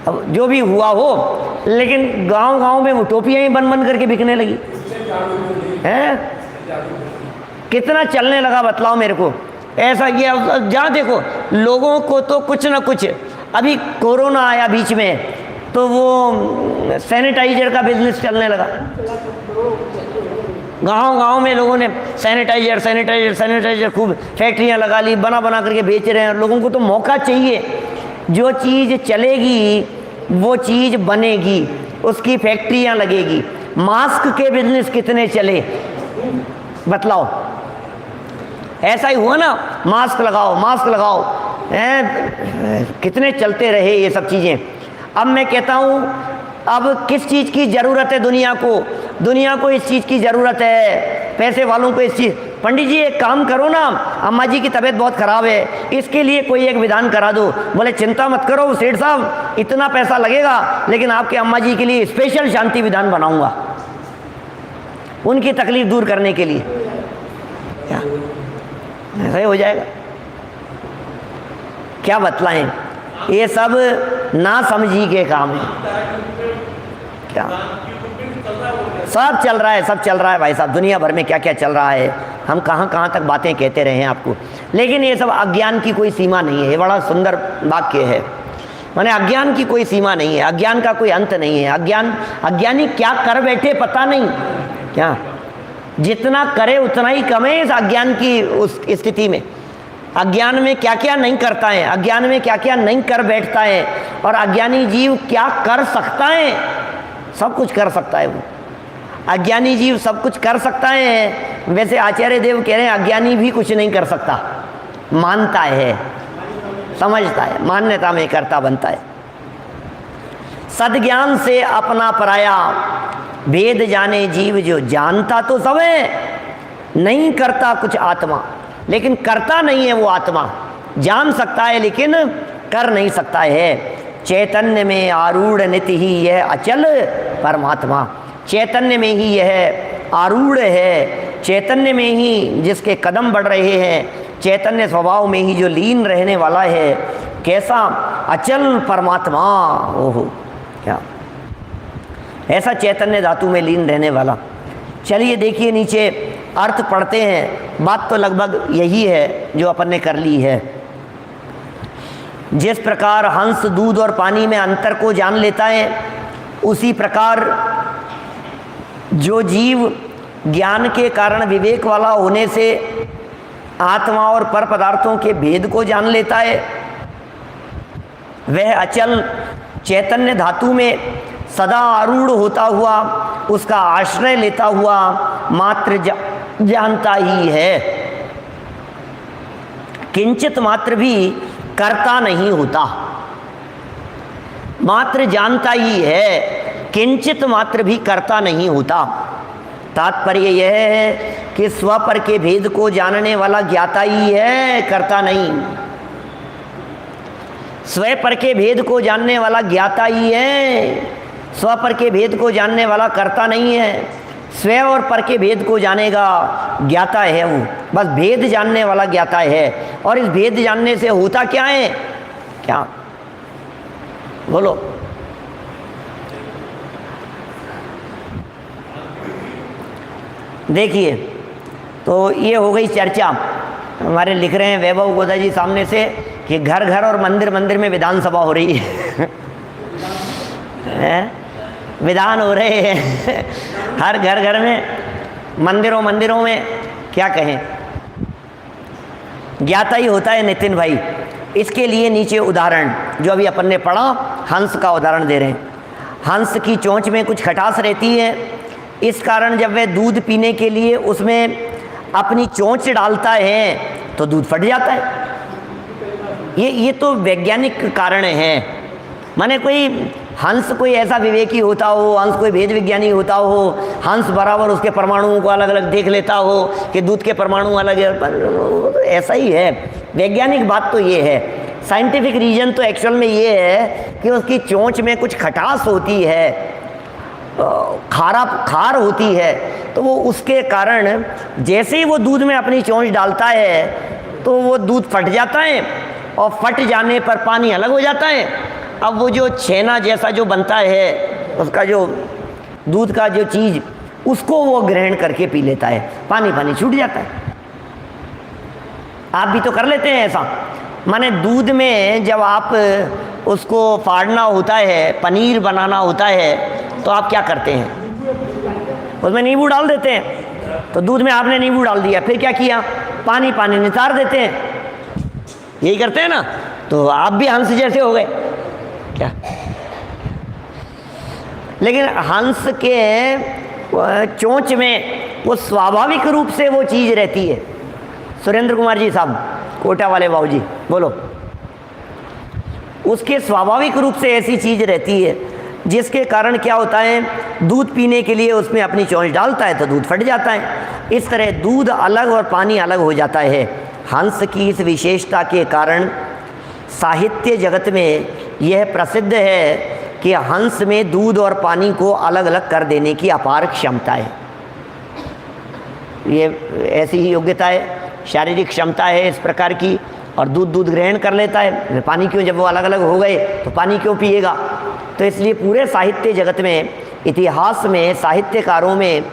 अब जो भी हुआ हो, लेकिन गांव-गांव में वो टोपियाँ ही बन बन करके बिकने लगी हैं। कितना चलने लगा बतलाओ मेरे को। ऐसा किया, जहाँ देखो लोगों को तो कुछ ना कुछ। अभी कोरोना आया बीच में, तो वो सैनिटाइजर का बिजनेस चलने लगा। गांव-गांव में लोगों ने सैनिटाइजर सैनिटाइजर सैनिटाइजर खूब फैक्ट्रियां लगा ली, बना बना करके बेच रहे हैं। लोगों को तो मौका चाहिए, जो चीज़ चलेगी वो चीज़ बनेगी, उसकी फैक्ट्रियां लगेगी। मास्क के बिजनेस कितने चले बतलाओ, ऐसा ही हुआ ना, मास्क लगाओ मास्क लगाओ, कितने चलते रहे ये सब चीज़ें। अब मैं कहता हूँ, अब किस चीज़ की ज़रूरत है दुनिया को? दुनिया को इस चीज़ की ज़रूरत है, पैसे वालों को इस चीज़। पंडित जी एक काम करो ना, अम्मा जी की तबीयत बहुत ख़राब है, इसके लिए कोई एक विधान करा दो। बोले चिंता मत करो सेठ साहब, इतना पैसा लगेगा, लेकिन आपके अम्मा जी के लिए स्पेशल शांति विधान बनाऊंगा, उनकी तकलीफ दूर करने के लिए। क्या ऐसा ही हो जाएगा? क्या बतलाएं, ये सब ना समझी के काम है। क्या सब चल रहा है, सब चल रहा है भाई साहब, दुनिया भर में क्या क्या चल रहा है। हम कहाँ कहाँ तक बातें कहते रहे हैं आपको, लेकिन ये सब अज्ञान की कोई सीमा नहीं है। ये बड़ा सुंदर वाक्य है, माने अज्ञान की कोई सीमा नहीं है, अज्ञान का कोई अंत नहीं है। अज्ञानी क्या कर बैठे पता नहीं, क्या जितना करे उतना ही कम है इस अज्ञान की उस स्थिति में। अज्ञान में क्या क्या नहीं करता है, अज्ञान में क्या क्या नहीं कर बैठता है, और अज्ञानी जीव क्या कर सकता है? सब कुछ कर सकता है वो अज्ञानी जीव, सब कुछ कर सकता है। वैसे आचार्य देव कह रहे हैं अज्ञानी भी कुछ नहीं कर सकता, मानता है, समझता है, मान्यता में करता बनता है। सद्ज्ञान से अपना पराया, भेद जाने जीव जो जानता तो सब है, नहीं करता कुछ आत्मा, लेकिन करता नहीं है वो आत्मा। जान सकता है लेकिन कर नहीं सकता है। चैतन्य में आरूढ़ नित्य ही यह अचल परमात्मा, चैतन्य में ही यह आरूढ़ है, चैतन्य में ही जिसके कदम बढ़ रहे हैं, चैतन्य स्वभाव में ही जो लीन रहने वाला है। कैसा अचल परमात्मा, ओहो क्या ऐसा चैतन्य धातु में लीन रहने वाला। चलिए देखिए नीचे अर्थ पढ़ते हैं। बात तो लगभग यही है जो अपन ने कर ली है। जिस प्रकार हंस दूध और पानी में अंतर को जान लेता है, उसी प्रकार जो जीव ज्ञान के कारण विवेक वाला होने से आत्मा और पर पदार्थों के भेद को जान लेता है, वह अचल चैतन्य धातु में सदा आरूढ़ होता हुआ, उसका आश्रय लेता हुआ मात्र जानता ही है। किंचित मात्र भी करता नहीं होता, मात्र जानता ही है, किंचित मात्र भी करता नहीं होता। तात्पर्य यह है कि स्व पर के भेद को जानने वाला ज्ञाता ही है, करता नहीं। स्व पर के भेद को जानने वाला ज्ञाता ही है, स्व पर के भेद को जानने वाला करता नहीं है। स्व और पर के भेद को जानेगा ज्ञाता है वो, बस भेद जानने वाला ज्ञाता है। और इस भेद जानने से होता क्या है, क्या बोलो? देखिए, तो ये हो गई चर्चा। हमारे लिख रहे हैं वैभव गोदा जी सामने से कि घर घर और मंदिर मंदिर में विधानसभा हो रही है विधान हो रहे हैं हर घर घर में, मंदिरों मंदिरों में, क्या कहें, ज्ञाता ही होता है नितिन भाई। इसके लिए नीचे उदाहरण जो अभी अपन ने पढ़ा, हंस का उदाहरण दे रहे हैं। हंस की चोंच में कुछ खटास रहती है, इस कारण जब वह दूध पीने के लिए उसमें अपनी चोंच डालता है तो दूध फट जाता है। ये तो वैज्ञानिक कारण है। माने कोई हंस कोई ऐसा विवेकी होता हो, हंस कोई भेद विज्ञानी होता हो, हंस बराबर उसके परमाणुओं को अलग अलग देख लेता हो कि दूध के परमाणु अलग है, पर ऐसा ही है। वैज्ञानिक बात तो ये है, साइंटिफिक रीजन तो एक्चुअल में ये है कि उसकी चोंच में कुछ खटास होती है, खार होती है, तो वो उसके कारण जैसे ही वो दूध में अपनी चोंच डालता है तो वो दूध फट जाता है, और फट जाने पर पानी अलग हो जाता है। अब वो जो छेना जैसा जो बनता है, उसका जो दूध का जो चीज़, उसको वो ग्रहण करके पी लेता है, पानी पानी छूट जाता है। आप भी तो कर लेते हैं ऐसा। माने दूध में जब आप उसको फाड़ना होता है, पनीर बनाना होता है, तो आप क्या करते हैं, उसमें नींबू डाल देते हैं। तो दूध में आपने नींबू डाल दिया, फिर क्या किया, पानी पानी नितार देते हैं, यही करते हैं ना। तो आप भी हंस जैसे हो गए क्या? लेकिन हंस के चोंच में वो स्वाभाविक रूप से वो चीज़ रहती है। सुरेंद्र कुमार जी साहब, कोटा वाले बाबू जी, बोलो। उसके स्वाभाविक रूप से ऐसी चीज़ रहती है जिसके कारण क्या होता है, दूध पीने के लिए उसमें अपनी चोंच डालता है तो दूध फट जाता है। इस तरह दूध अलग और पानी अलग हो जाता है। हंस की इस विशेषता के कारण साहित्य जगत में यह प्रसिद्ध है कि हंस में दूध और पानी को अलग अलग कर देने की अपार क्षमता है। ये ऐसी ही योग्यता है, शारीरिक क्षमता है इस प्रकार की। और दूध ग्रहण कर लेता है, पानी क्यों, जब वो अलग अलग हो गए तो पानी क्यों पिएगा। तो इसलिए पूरे साहित्य जगत में, इतिहास में, साहित्यकारों में,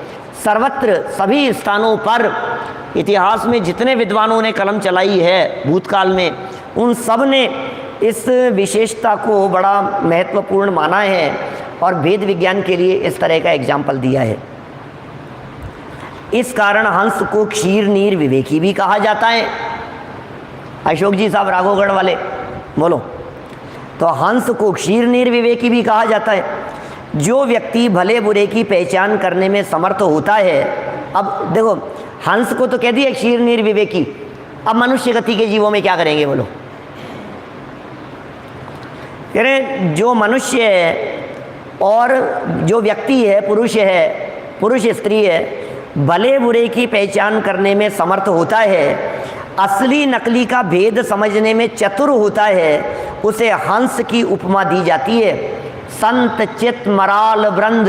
सर्वत्र सभी स्थानों पर, इतिहास में जितने विद्वानों ने कलम चलाई है भूतकाल में, उन सब ने इस विशेषता को बड़ा महत्वपूर्ण माना है और भेद विज्ञान के लिए इस तरह का एग्जाम्पल दिया है। इस कारण हंस को क्षीर नीर विवेकी भी कहा जाता है। अशोक जी साहब राघोगढ़ वाले, बोलो। तो हंस को क्षीर नीर विवेकी भी कहा जाता है। जो व्यक्ति भले बुरे की पहचान करने में समर्थ होता है। अब देखो, हंस को तो कह दिया क्षीर नीर विवेकी, अब मनुष्य गति के जीवों में क्या करेंगे, बोलो। कह रहे जो मनुष्य है और जो व्यक्ति है, पुरुष स्त्री है, भले बुरे की पहचान करने में समर्थ होता है, असली नकली का भेद समझने में चतुर होता है, उसे हंस की उपमा दी जाती है। संत चित्त मराल वृंद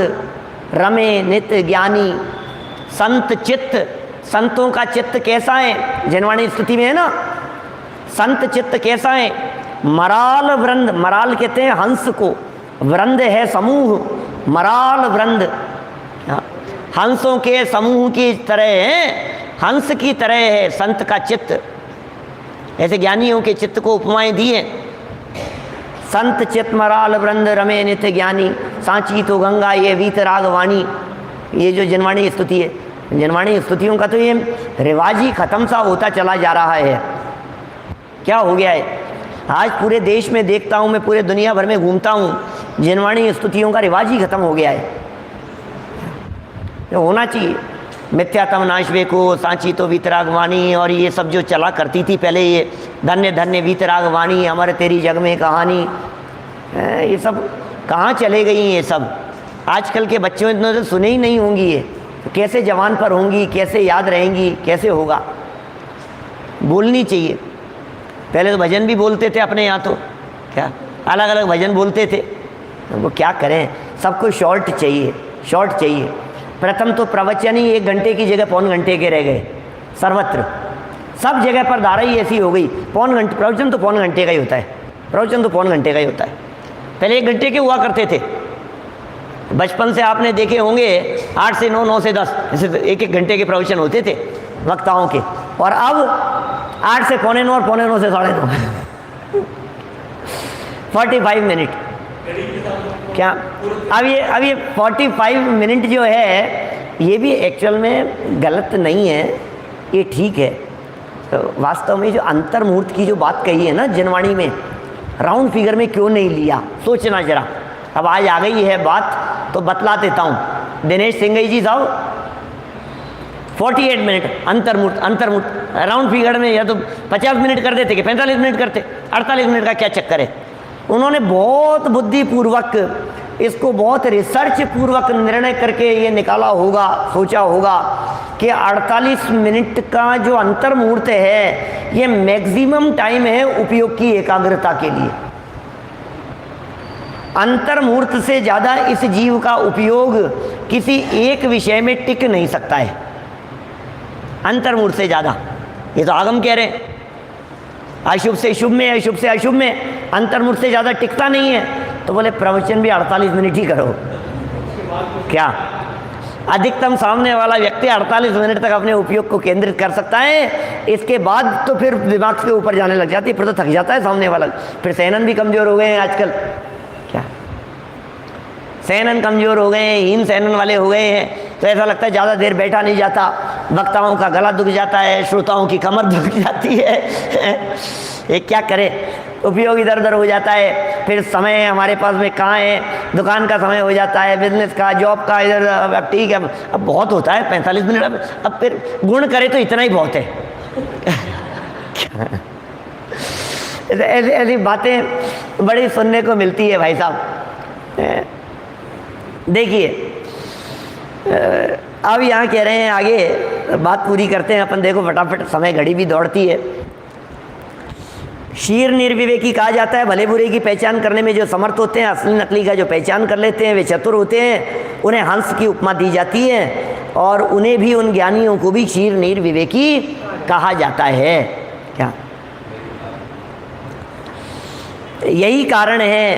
रमे नित ज्ञानी। संत चित्त, संतों का चित्त कैसा है, जनवाणी स्तुति में है ना, संत चित्त कैसा है। मराल वृंद, मराल कहते हैं हंस को, वृंद है समूह, मराल वृंद हंसों के समूह की तरह है, हंस की तरह है संत का चित्त। ऐसे ज्ञानियों के चित्त को उपमाएं दी हैं। संत चित्त मराल वृंद रमे नित्य ज्ञानी, सांची तो गंगा ये वीतराग वाणी। ये जो जनवाणी स्तुति है, जनवाणी स्तुतियों का तो ये रिवाज ही खत्म सा होता चला जा रहा है। क्या हो गया है, आज पूरे देश में देखता हूँ मैं, पूरे दुनिया भर में घूमता हूँ, जनवाणी स्तुतियों का रिवाज ही खत्म हो गया है। तो होना चाहिए, मिथ्यातम नाशवेको, सांची तो वीतरागवाणी, और ये सब जो चला करती थी पहले, ये धन्य धन्य वीतरागवाणी, अमर तेरी जग में कहानी, ये सब कहाँ चले गई ये सब। आजकल के बच्चों ने तो सुने ही नहीं होंगी ये, तो कैसे जवान पर होंगी, कैसे याद रहेंगी, कैसे होगा। बोलनी चाहिए। पहले तो भजन भी बोलते थे अपने यहाँ, तो क्या अलग अलग भजन बोलते थे, वो क्या करें, सबको शॉर्ट चाहिए, शॉर्ट चाहिए। प्रथम तो प्रवचन ही 1 घंटे की जगह पौन घंटे के रह गए सर्वत्र, सब जगह पर धारा ही ऐसी हो गई। पौन घंटे प्रवचन तो पौन घंटे का ही होता है, प्रवचन तो पौन घंटे का ही होता है। पहले 1 घंटे के हुआ करते थे। बचपन से आपने देखे होंगे 8 से 9, 9 से 10, ऐसे 1-1 घंटे के प्रवचन होते थे वक्ताओं के, और अब 8 से पौने 9 और पौने 9 से 9:30 45 मिनट। क्या अब ये 45 मिनट जो है, ये भी एक्चुअल में गलत नहीं है, ये ठीक है। तो वास्तव में जो अंतर्मुहूर्त की जो बात कही है ना जनवाणी में, राउंड फिगर में क्यों नहीं लिया, सोचना जरा। अब आज आ गई है बात तो बतला देता हूँ। दिनेश सिंघई जी साहब 48 मिनट अंतर्मुहूर्त राउंड फिगर में, या तो 50 मिनट कर देते कि 45 मिनट करते, 48 मिनट का क्या चक्कर है। उन्होंने बहुत बुद्धिपूर्वक इसको, बहुत रिसर्च पूर्वक निर्णय करके ये निकाला होगा, सोचा होगा कि 48 मिनट का जो अंतर्मुहूर्त है, ये मैक्सिमम टाइम है उपयोग की एकाग्रता के लिए। अंतर्मुहूर्त से ज़्यादा इस जीव का उपयोग किसी एक विषय में टिक नहीं सकता है, अंतर्मुहूर्त से ज़्यादा। ये तो आगम कह रहे हैं, अशुभ से शुभ में, अशुभ से अशुभ में अंतर्मुहूर्त से ज़्यादा टिकता नहीं है। तो बोले प्रवचन भी 48 मिनट ही करो। क्या अधिकतम सामने वाला व्यक्ति 48 मिनट तक अपने उपयोग को केंद्रित कर सकता है, इसके बाद तो फिर दिमाग के ऊपर जाने लग जाती है, फिर तो थक जाता है सामने वाला। फिर सहनन भी कमज़ोर हो गए हैं आजकल, क्या सहनन कमज़ोर हो गए हैं, हीन सहनन वाले हो गए हैं। तो ऐसा लगता है ज़्यादा देर बैठा नहीं जाता, वक्ताओं का गला दुख जाता है, श्रोताओं की कमर दुख जाती है। ये क्या करे, उपयोग इधर उधर हो जाता है। फिर समय हमारे पास में कहाँ है, दुकान का समय हो जाता है, बिजनेस का, जॉब का, इधर। अब ठीक है, अब बहुत होता है 45 मिनट। अब फिर गुण करे तो इतना ही बहुत है। ऐसी बातें बड़ी सुनने को मिलती है भाई साहब। देखिए अब यहाँ कह रहे हैं, आगे बात पूरी करते हैं अपन। देखो फटाफट, समय घड़ी भी दौड़ती है। शीर निर्विवेकी कहा जाता है भले बुरे की पहचान करने में जो समर्थ होते हैं, असली नकली का जो पहचान कर लेते हैं, वे चतुर होते हैं। उन्हें हंस की उपमा दी जाती है, और उन्हें भी, उन ज्ञानियों को भी शीर निर्विवेकी कहा जाता है। क्या यही कारण है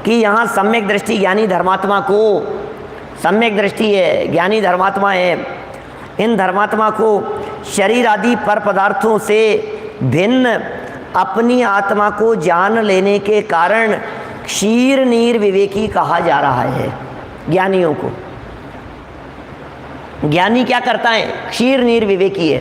कि यहाँ सम्यक दृष्टि ज्ञानी धर्मात्मा को, सम्यक दृष्टि है, ज्ञानी धर्मात्मा है, इन धर्मात्मा को शरीर आदि पर पदार्थों से भिन्न अपनी आत्मा को जान लेने के कारण क्षीर नीर विवेकी कहा जा रहा है। ज्ञानियों को, ज्ञानी क्या करता है, क्षीर नीर विवेकी है।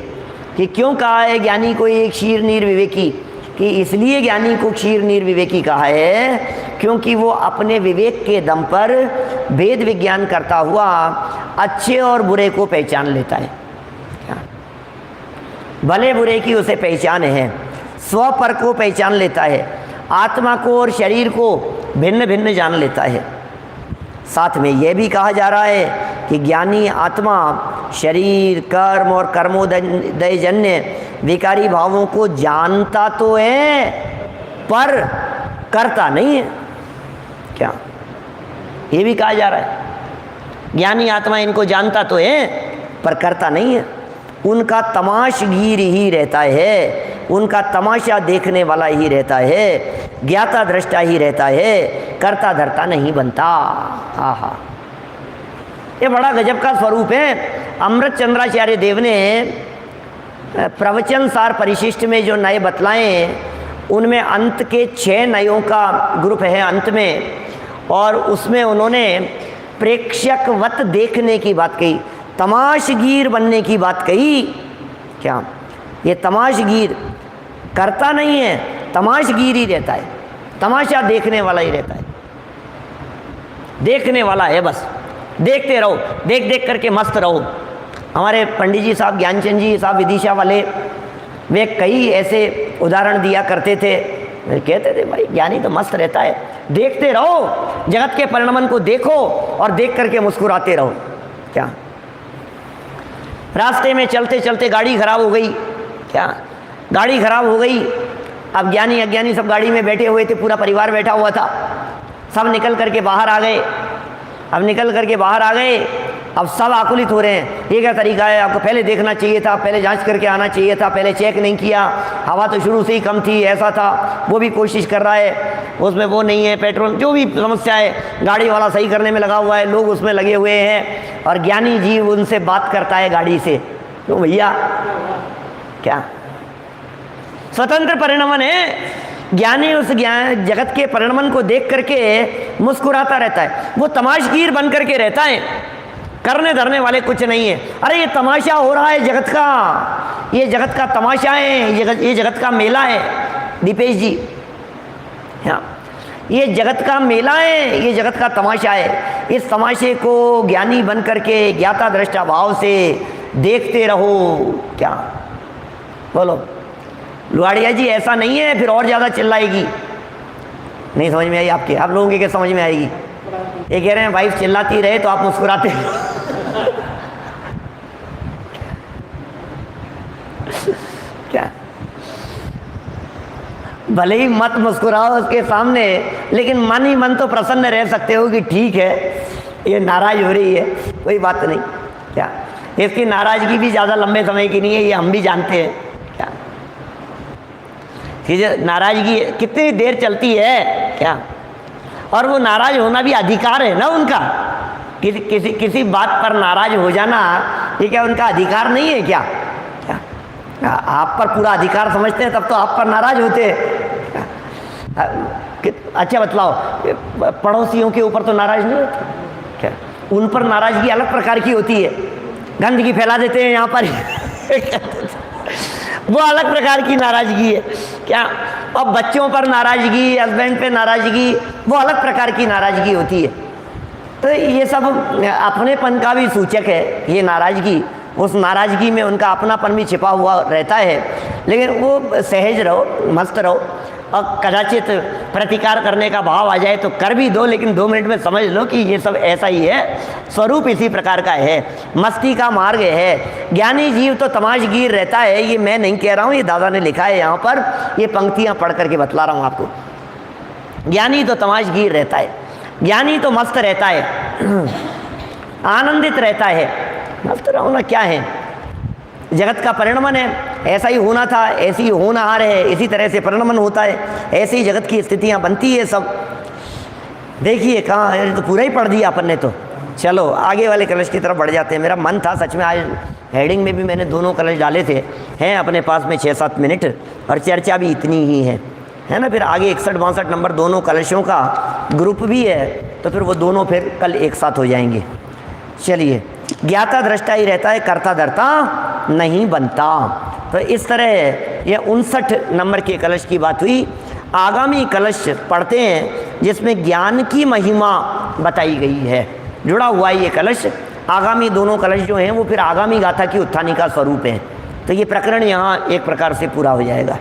कि क्यों कहा है ज्ञानी को ये क्षीर नीर विवेकी, कि इसलिए ज्ञानी को क्षीर नीर विवेकी कहा है क्योंकि वो अपने विवेक के दम पर भेद विज्ञान करता हुआ अच्छे और बुरे को पहचान लेता है। भले बुरे की उसे पहचान है, स्व पर को पहचान लेता है, आत्मा को और शरीर को भिन्न भिन्न जान लेता है। साथ में यह भी कहा जा रहा है कि ज्ञानी आत्मा शरीर, कर्म और कर्मोदयजन्य विकारी भावों को जानता तो है पर करता नहीं है। क्या ये भी कहा जा रहा है, ज्ञानी आत्मा इनको जानता तो है पर करता नहीं है। उनका तमाशगीर ही रहता है, उनका तमाशा देखने वाला ही रहता है, ज्ञाता दृष्टा ही रहता है, करता धरता नहीं बनता। आहा, ये बड़ा गजब का स्वरूप है। अमृत चंद्राचार्य देव ने प्रवचन सार परिशिष्ट में जो नए बतलाए, उनमें अंत के 6 नयों का ग्रुप है अंत में, और उसमें उन्होंने प्रेक्षकवत देखने की बात कही, तमाशगीर बनने की बात कही। क्या ये तमाशगीर करता नहीं है, तमाशगीर ही रहता है, तमाशा देखने वाला ही रहता है, देखने वाला है, बस देखते रहो, देख देख करके मस्त रहो। हमारे पंडित जी साहब, ज्ञानचंद जी साहब विदिशा वाले, वे कई ऐसे उदाहरण दिया करते थे। कहते थे भाई ज्ञानी तो मस्त रहता है, देखते रहो, जगत के परिणमन को देखो और देख करके मुस्कुराते रहो। क्या रास्ते में चलते चलते गाड़ी खराब हो गई, क्या गाड़ी खराब हो गई। अब ज्ञानी अज्ञानी सब गाड़ी में बैठे हुए थे, पूरा परिवार बैठा हुआ था, सब निकल करके बाहर आ गए। अब निकल करके बाहर आ गए, अब सब आकुलित हो रहे हैं, ये क्या तरीका है, आपको पहले देखना चाहिए था, पहले जांच करके आना चाहिए था, पहले चेक नहीं किया, हवा तो शुरू से ही कम थी, ऐसा था, वो भी कोशिश कर रहा है, उसमें वो नहीं है, पेट्रोल, जो भी समस्या है गाड़ी वाला सही करने में लगा हुआ है, लोग उसमें लगे हुए हैं, और ज्ञानी जीव उनसे बात करता है गाड़ी से, तो भैया क्या स्वतंत्र परिणमन है। ज्ञानी उस ज्ञान जगत के परिणमन को देख करके मुस्कुराता रहता है, वो तमाशगीर बन करके रहता है, करने धरने वाले कुछ नहीं है। अरे ये तमाशा हो रहा है जगत का, ये जगत का तमाशा है, ये जगत का मेला है दीपेश जी, हाँ ये जगत का मेला है, ये जगत का तमाशा है। इस तमाशे को ज्ञानी बन करके ज्ञाता दृष्टा भाव से देखते रहो। क्या बोलो लुहाड़िया जी, ऐसा नहीं है, फिर और ज़्यादा चिल्लाएगी। नहीं समझ में आई आपके, आप लोगों के क्या समझ में आएगी? ये कह रहे हैं वाइफ चिल्लाती रहे तो आप मुस्कुराते क्या भले ही मत मुस्कुराओ उसके सामने, लेकिन मन ही मन तो प्रसन्न रह सकते हो कि ठीक है ये नाराज हो रही है, कोई बात नहीं। क्या इसकी नाराजगी भी ज़्यादा लंबे समय की नहीं है, ये हम भी जानते हैं। क्या नाराजगी कितनी देर चलती है, क्या और वो नाराज होना भी अधिकार है ना उनका। किसी बात पर नाराज हो जाना ये क्या उनका अधिकार नहीं है क्या? आप पर पूरा अधिकार समझते हैं तब तो आप पर नाराज होते हैं। अच्छा बतलाओ, पड़ोसियों के ऊपर तो नाराज नहीं होते क्या? उन पर नाराजगी अलग प्रकार की होती है, गंदगी फैला देते हैं यहाँ पर वो अलग प्रकार की नाराजगी है। क्या अब बच्चों पर नाराजगी, हस्बैंड पे नाराजगी, वो अलग प्रकार की नाराजगी होती है। तो ये सब अपनेपन का भी सूचक है ये नाराजगी। उस नाराजगी में उनका अपनापन भी छिपा हुआ रहता है, लेकिन वो सहज रहो, मस्त रहो, और कदाचित प्रतिकार करने का भाव आ जाए तो कर भी दो, लेकिन 2 मिनट में समझ लो कि ये सब ऐसा ही है, स्वरूप इसी प्रकार का है, मस्ती का मार्ग है। ज्ञानी जीव तो तमाशगीर रहता है, ये मैं नहीं कह रहा हूँ, ये दादा ने लिखा है यहाँ पर, ये पंक्तियाँ पढ़ करके बतला रहा हूँ आपको। ज्ञानी तो तमाशगीर रहता है, ज्ञानी तो मस्त रहता है, आनंदित रहता है। मस्त होना क्या है, जगत का परिणमन है, ऐसा ही होना था, ऐसी ही होनहार है, इसी तरह से परिणमन होता है, ऐसे ही जगत की स्थितियां बनती है सब। देखिए कहाँ है, तो पूरा ही पढ़ दिया अपन ने। तो चलो आगे वाले कलश की तरफ बढ़ जाते हैं। मेरा मन था सच में, आज हेडिंग में भी मैंने दोनों कलश डाले थे, हैं अपने पास में 6-7 मिनट, और चर्चा भी इतनी ही है ना। फिर आगे 61-62 नंबर दोनों कलशों का ग्रुप भी है, तो फिर वो दोनों फिर कल एक साथ हो जाएंगे। चलिए, ज्ञाता दृष्टा ही रहता है, कर्ता धर्ता नहीं बनता। तो इस तरह ये 59 नंबर के कलश की बात हुई। आगामी कलश पढ़ते हैं जिसमें ज्ञान की महिमा बताई गई है, जुड़ा हुआ है ये कलश। आगामी दोनों कलश जो हैं वो फिर आगामी गाथा की उत्थानी का स्वरूप है। तो ये प्रकरण यहाँ एक प्रकार से पूरा हो जाएगा।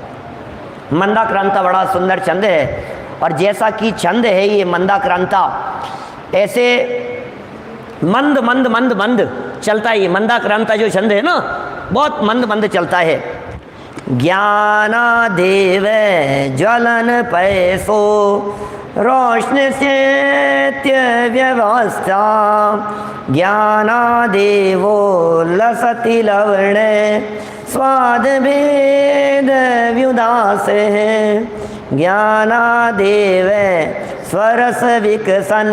मंदाक्रांता बड़ा सुंदर छंद है, और जैसा कि छंद है ये मंदाक्रांता, ऐसे मंद मंद मंद मंद चलता है। ये मंदाक्रांता जो छंद है ना, बहुत मंद मंद चलता है। ज्ञानादेव ज्वलन पैसो रोशनी से व्यवस्था, ज्ञानादेवो लसति लवण स्वाद भेद व्युदास है, ज्ञानादेव स्वरस विकसन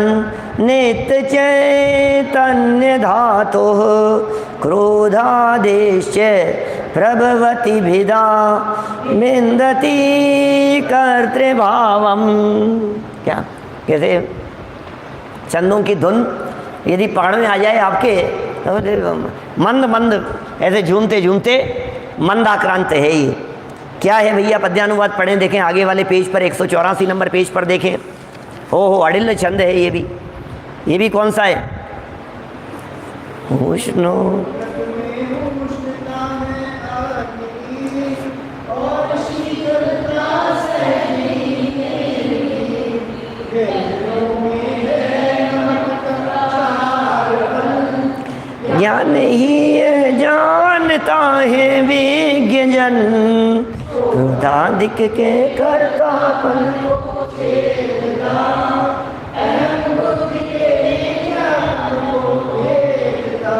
नित्य चैतन्य धातु, क्रोधादेश प्रभवति भिदा मिंदति कर्तृभावम। क्या कैसे चंदों की धुन यदि पकड़ में आ जाए आपके, तो मंद मंद ऐसे झूमते झूमते मंदाक्रांत है ये। क्या है भैया, पद्यानुवाद पढ़ें, देखें आगे वाले पेज पर, 184 नंबर पेज पर देखें। हो अडिल छंद है ये भी कौन सा है? विष्णु ज्ञान ही यह जानता है विज्ञ जन, क्रोधाधिक के कर्तापन को छेदता, अहम बुद्धि के ज्ञान को भेदता,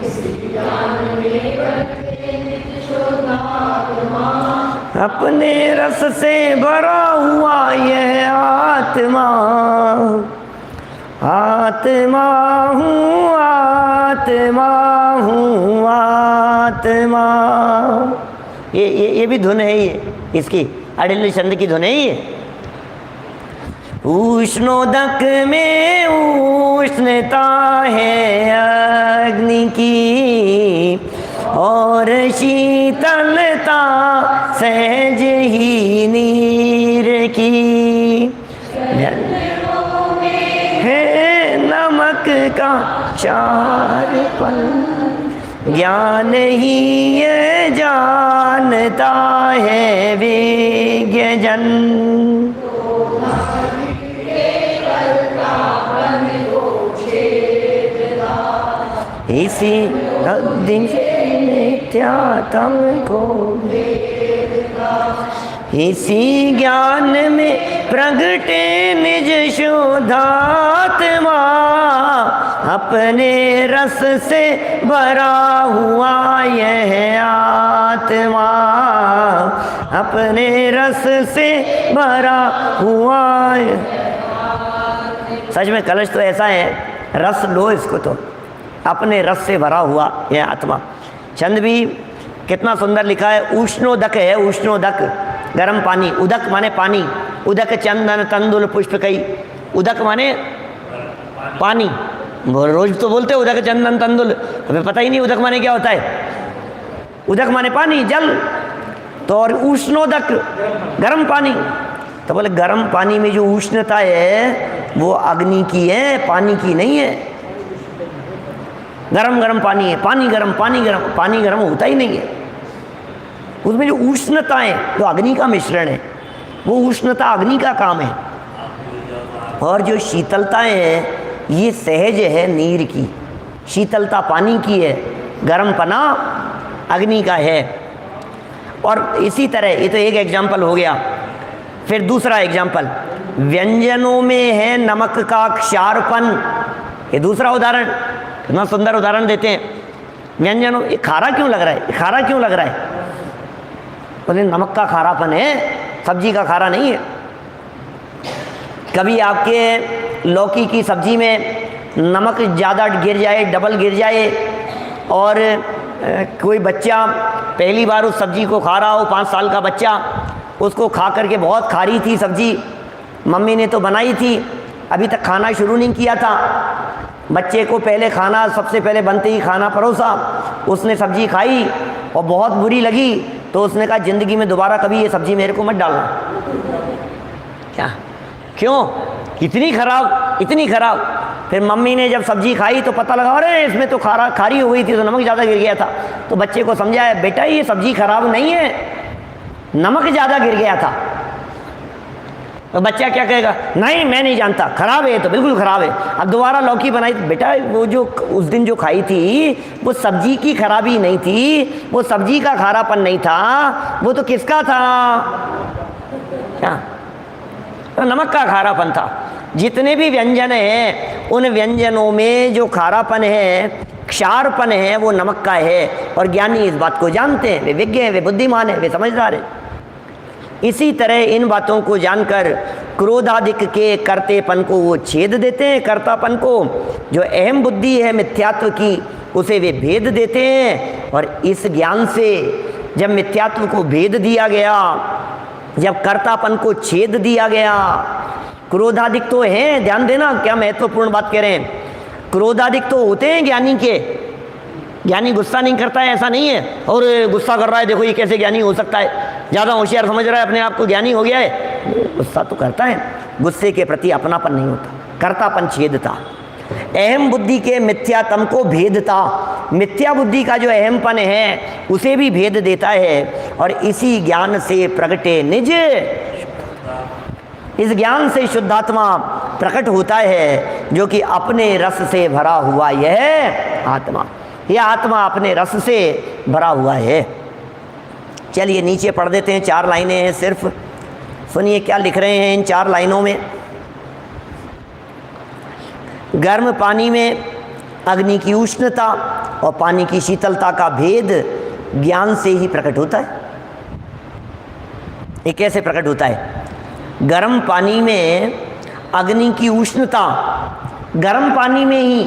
इसी ज्ञान में करते नित्य शुद्धात्मा, अपने रस से भरा हुआ यह आत्मा, आत्मा हूँ आत्मा हूँ आत्मा। ये भी धुन है, ये इसकी अडिल छंद की धुन है ये। उष्णोदक में उष्णता है अग्नि की, और शीतलता सहज ही नीर की, है नमक का क्षारपन, ज्ञान ही ये जानता है विज्ञ जन, इसी दिन नित्यात्म को, इसी ज्ञान में प्रगटे निज शुद्धात्मा, अपने रस से भरा हुआ यह आत्मा, अपने रस से भरा हुआ। सच में कलश तो ऐसा है, रस लो इसको, तो अपने रस से भरा हुआ यह आत्मा। छंद भी कितना सुंदर लिखा है, उष्णोदक है, उष्णोदक गर्म पानी, उदक माने पानी, उदक चंदन तंदुल पुष्प कई, उदक माने पानी, रोज तो बोलते उदक चंदन तंदुल, हमें पता ही नहीं उदक माने क्या होता है। उदक माने पानी, जल, तो और उष्णोदक गर्म पानी, तो बोले गर्म पानी में जो उष्णता है वो अग्नि की है, पानी की नहीं है। गरम गरम पानी है, पानी गरम, पानी गरम, पानी गरम होता ही नहीं है। उसमें जो उष्णता है वो अग्नि का मिश्रण है, वो उष्णता अग्नि का काम है। और जो शीतलताएं हैं ये सहज है नीर की, शीतलता पानी की है, गरम पना अग्नि का है। और इसी तरह, ये तो एक एग्जाम्पल हो गया। फिर दूसरा एग्जाम्पल, व्यंजनों में है नमक का क्षारपन, ये दूसरा उदाहरण, कितना सुंदर उदाहरण देते हैं। व्यंजनों, ये खारा क्यों लग रहा है, खारा क्यों लग रहा है, बोले नमक का खारापन है, सब्जी का खारा नहीं है। कभी आपके लौकी की सब्जी में नमक ज़्यादा गिर जाए, डबल गिर जाए, और कोई बच्चा पहली बार उस सब्जी को खा रहा हो, 5 साल का बच्चा, उसको खा करके बहुत खारी थी सब्जी, मम्मी ने तो बनाई थी, अभी तक खाना शुरू नहीं किया था, बच्चे को पहले खाना, सबसे पहले बनते ही खाना परोसा, उसने सब्जी खाई और बहुत बुरी लगी, तो उसने कहा ज़िंदगी में दोबारा कभी ये सब्जी मेरे को मत डालना। क्या, क्यों, इतनी खराब, इतनी खराब। फिर मम्मी ने जब सब्जी खाई तो पता लगा, अरे इसमें तो खारी हो गई थी, तो नमक ज़्यादा गिर गया था। तो बच्चे को समझाया, बेटा ये सब्जी खराब नहीं है, नमक ज़्यादा गिर गया था। तो बच्चा क्या कहेगा, नहीं मैं नहीं जानता, खराब है, तो बिल्कुल खराब है। अब दोबारा लौकी बनाई, तो बेटा वो जो उस दिन जो खाई थी वो सब्जी की खराबी नहीं थी, वो सब्जी का खारापन नहीं था, वो तो किसका था, क्या, तो नमक का खारापन था। जितने भी व्यंजन हैं उन व्यंजनों में जो खारापन है, क्षारपन है, वो नमक का है। और ज्ञानी इस बात को जानते हैं, वे विज्ञ हैं, वे बुद्धिमान हैं, वे समझदार हैं। इसी तरह इन बातों को जानकर क्रोधाधिक के कर्तेपन को वो छेद देते हैं, कर्तापन को, जो अहम बुद्धि है मिथ्यात्व की उसे वे भेद देते हैं। और इस ज्ञान से जब मिथ्यात्व को भेद दिया गया, जब कर्तापन को छेद दिया गया, क्रोधाधिक तो हैं, ध्यान देना क्या महत्वपूर्ण बात कह रहे हैं, क्रोधाधिक तो होते हैं ज्ञानी के, ज्ञानी गुस्सा नहीं करता है ऐसा नहीं है, और गुस्सा कर रहा है, देखो ये कैसे ज्ञानी हो सकता है, ज़्यादा होशियार समझ रहा है अपने आप को, ज्ञानी हो गया है, गुस्सा तो करता है, गुस्से के प्रति अपनापन नहीं होता, कर्तापन छेदता। अहम बुद्धि के मिथ्यातम को भेदता, मिथ्या बुद्धि का जो अहमपन है उसे भी भेद देता है। और इसी ज्ञान से प्रगटे निज, इस ज्ञान से शुद्धात्मा प्रकट होता है, जो कि अपने रस से भरा हुआ यह आत्मा। यह आत्मा अपने रस से भरा हुआ है। चलिए नीचे पढ़ देते हैं, 4 लाइनें हैं सिर्फ, सुनिए क्या लिख रहे हैं इन 4 लाइनों में। गर्म पानी में अग्नि की उष्णता और पानी की शीतलता का भेद ज्ञान से ही प्रकट होता है। ये कैसे प्रकट होता है? गर्म पानी में अग्नि की उष्णता, गर्म पानी में ही,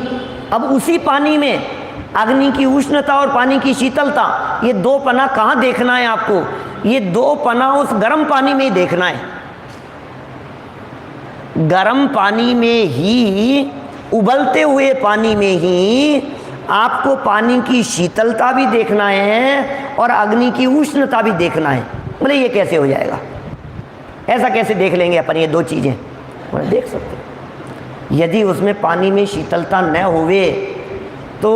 अब उसी पानी में अग्नि की उष्णता और पानी की शीतलता, ये 2 पना कहाँ देखना है आपको? ये 2 पना उस गर्म पानी में ही देखना है। गर्म पानी में ही, उबलते हुए पानी में ही आपको पानी की शीतलता भी देखना है और अग्नि की उष्णता भी देखना है। बोले ये कैसे हो जाएगा? ऐसा कैसे देख लेंगे अपन ये 2 चीज़ें? बोले देख सकते हैं। यदि उसमें पानी में शीतलता न होवे तो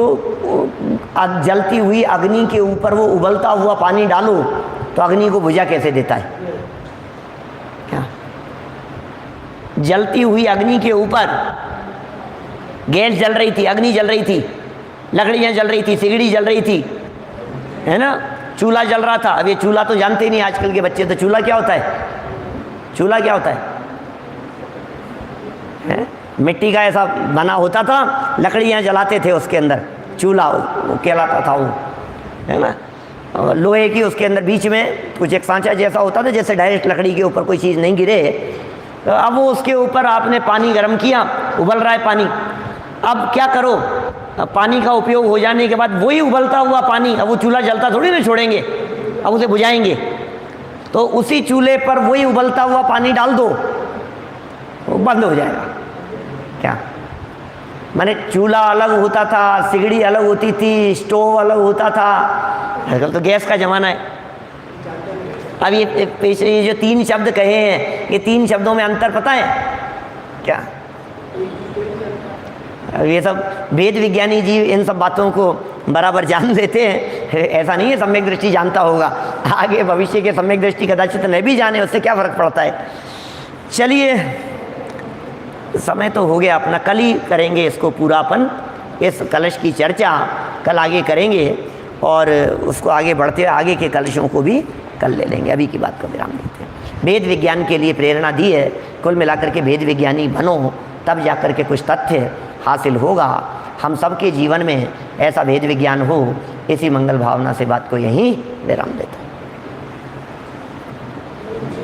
जलती हुई अग्नि के ऊपर वो उबलता हुआ पानी डालो तो अग्नि को बुझा कैसे देता है? क्या जलती हुई अग्नि के ऊपर गैस जल रही थी, अग्नि जल रही थी, लकड़ियाँ जल रही थी, सिगड़ी जल रही थी, है ना, चूल्हा जल रहा था। अब ये चूल्हा तो जानते ही नहीं आजकल के बच्चे, तो चूल्हा क्या होता है? चूल्हा क्या होता है? मिट्टी का ऐसा बना होता था, लकड़ियाँ जलाते थे उसके अंदर, चूल्हा वो कहलाता था वो, है ना। और लोहे की उसके अंदर बीच में कुछ एक सांचा जैसा होता था, जैसे डायरेक्ट लकड़ी के ऊपर कोई चीज़ नहीं गिरे। तो अब वो उसके ऊपर आपने पानी गर्म किया, उबल रहा है पानी। अब क्या करो? अब पानी का उपयोग हो जाने के बाद वही उबलता हुआ पानी, अब वो चूल्हा जलता थोड़ी ना छोड़ेंगे, अब उसे बुझाएंगे। तो उसी चूल्हे पर वही उबलता हुआ पानी डाल दो, वो बंद हो जाएगा। क्या माने? चूल्हा अलग होता था, सिगड़ी अलग होती थी, स्टोव अलग होता था। आजकल तो गैस का ज़माना है। अब ये जो 3 शब्द कहे हैं, ये 3 शब्दों में अंतर पता है क्या? ये सब वेद विज्ञानी जी इन सब बातों को बराबर जान देते हैं। ऐसा नहीं है सम्यक दृष्टि जानता होगा, आगे भविष्य के सम्यक दृष्टि कदाचित नहीं भी जाने, उससे क्या फ़र्क पड़ता है। चलिए समय तो हो गया अपना, कल ही करेंगे इसको पूरा अपन, इस कलश की चर्चा कल आगे करेंगे और उसको आगे बढ़ते आगे के कलशों को भी कल ले लेंगे। अभी की बात को विराम देते हैं। वेद विज्ञान के लिए प्रेरणा दी है, कुल मिलाकर के वेद विज्ञानी बनो, तब जाकर के कुछ तथ्य हासिल होगा। हम सबके जीवन में ऐसा वेद विज्ञान हो, इसी मंगल भावना से बात को यहीं विराम देता हूँ।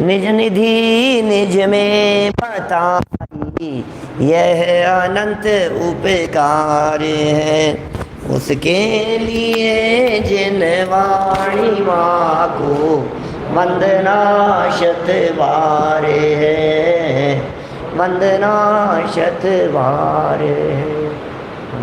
निज निधि निज में बताई, यह अनंत उपकार है, उसके लिए जिन वाणी माँ को वंदना शत बार है, वंदना शत बार है।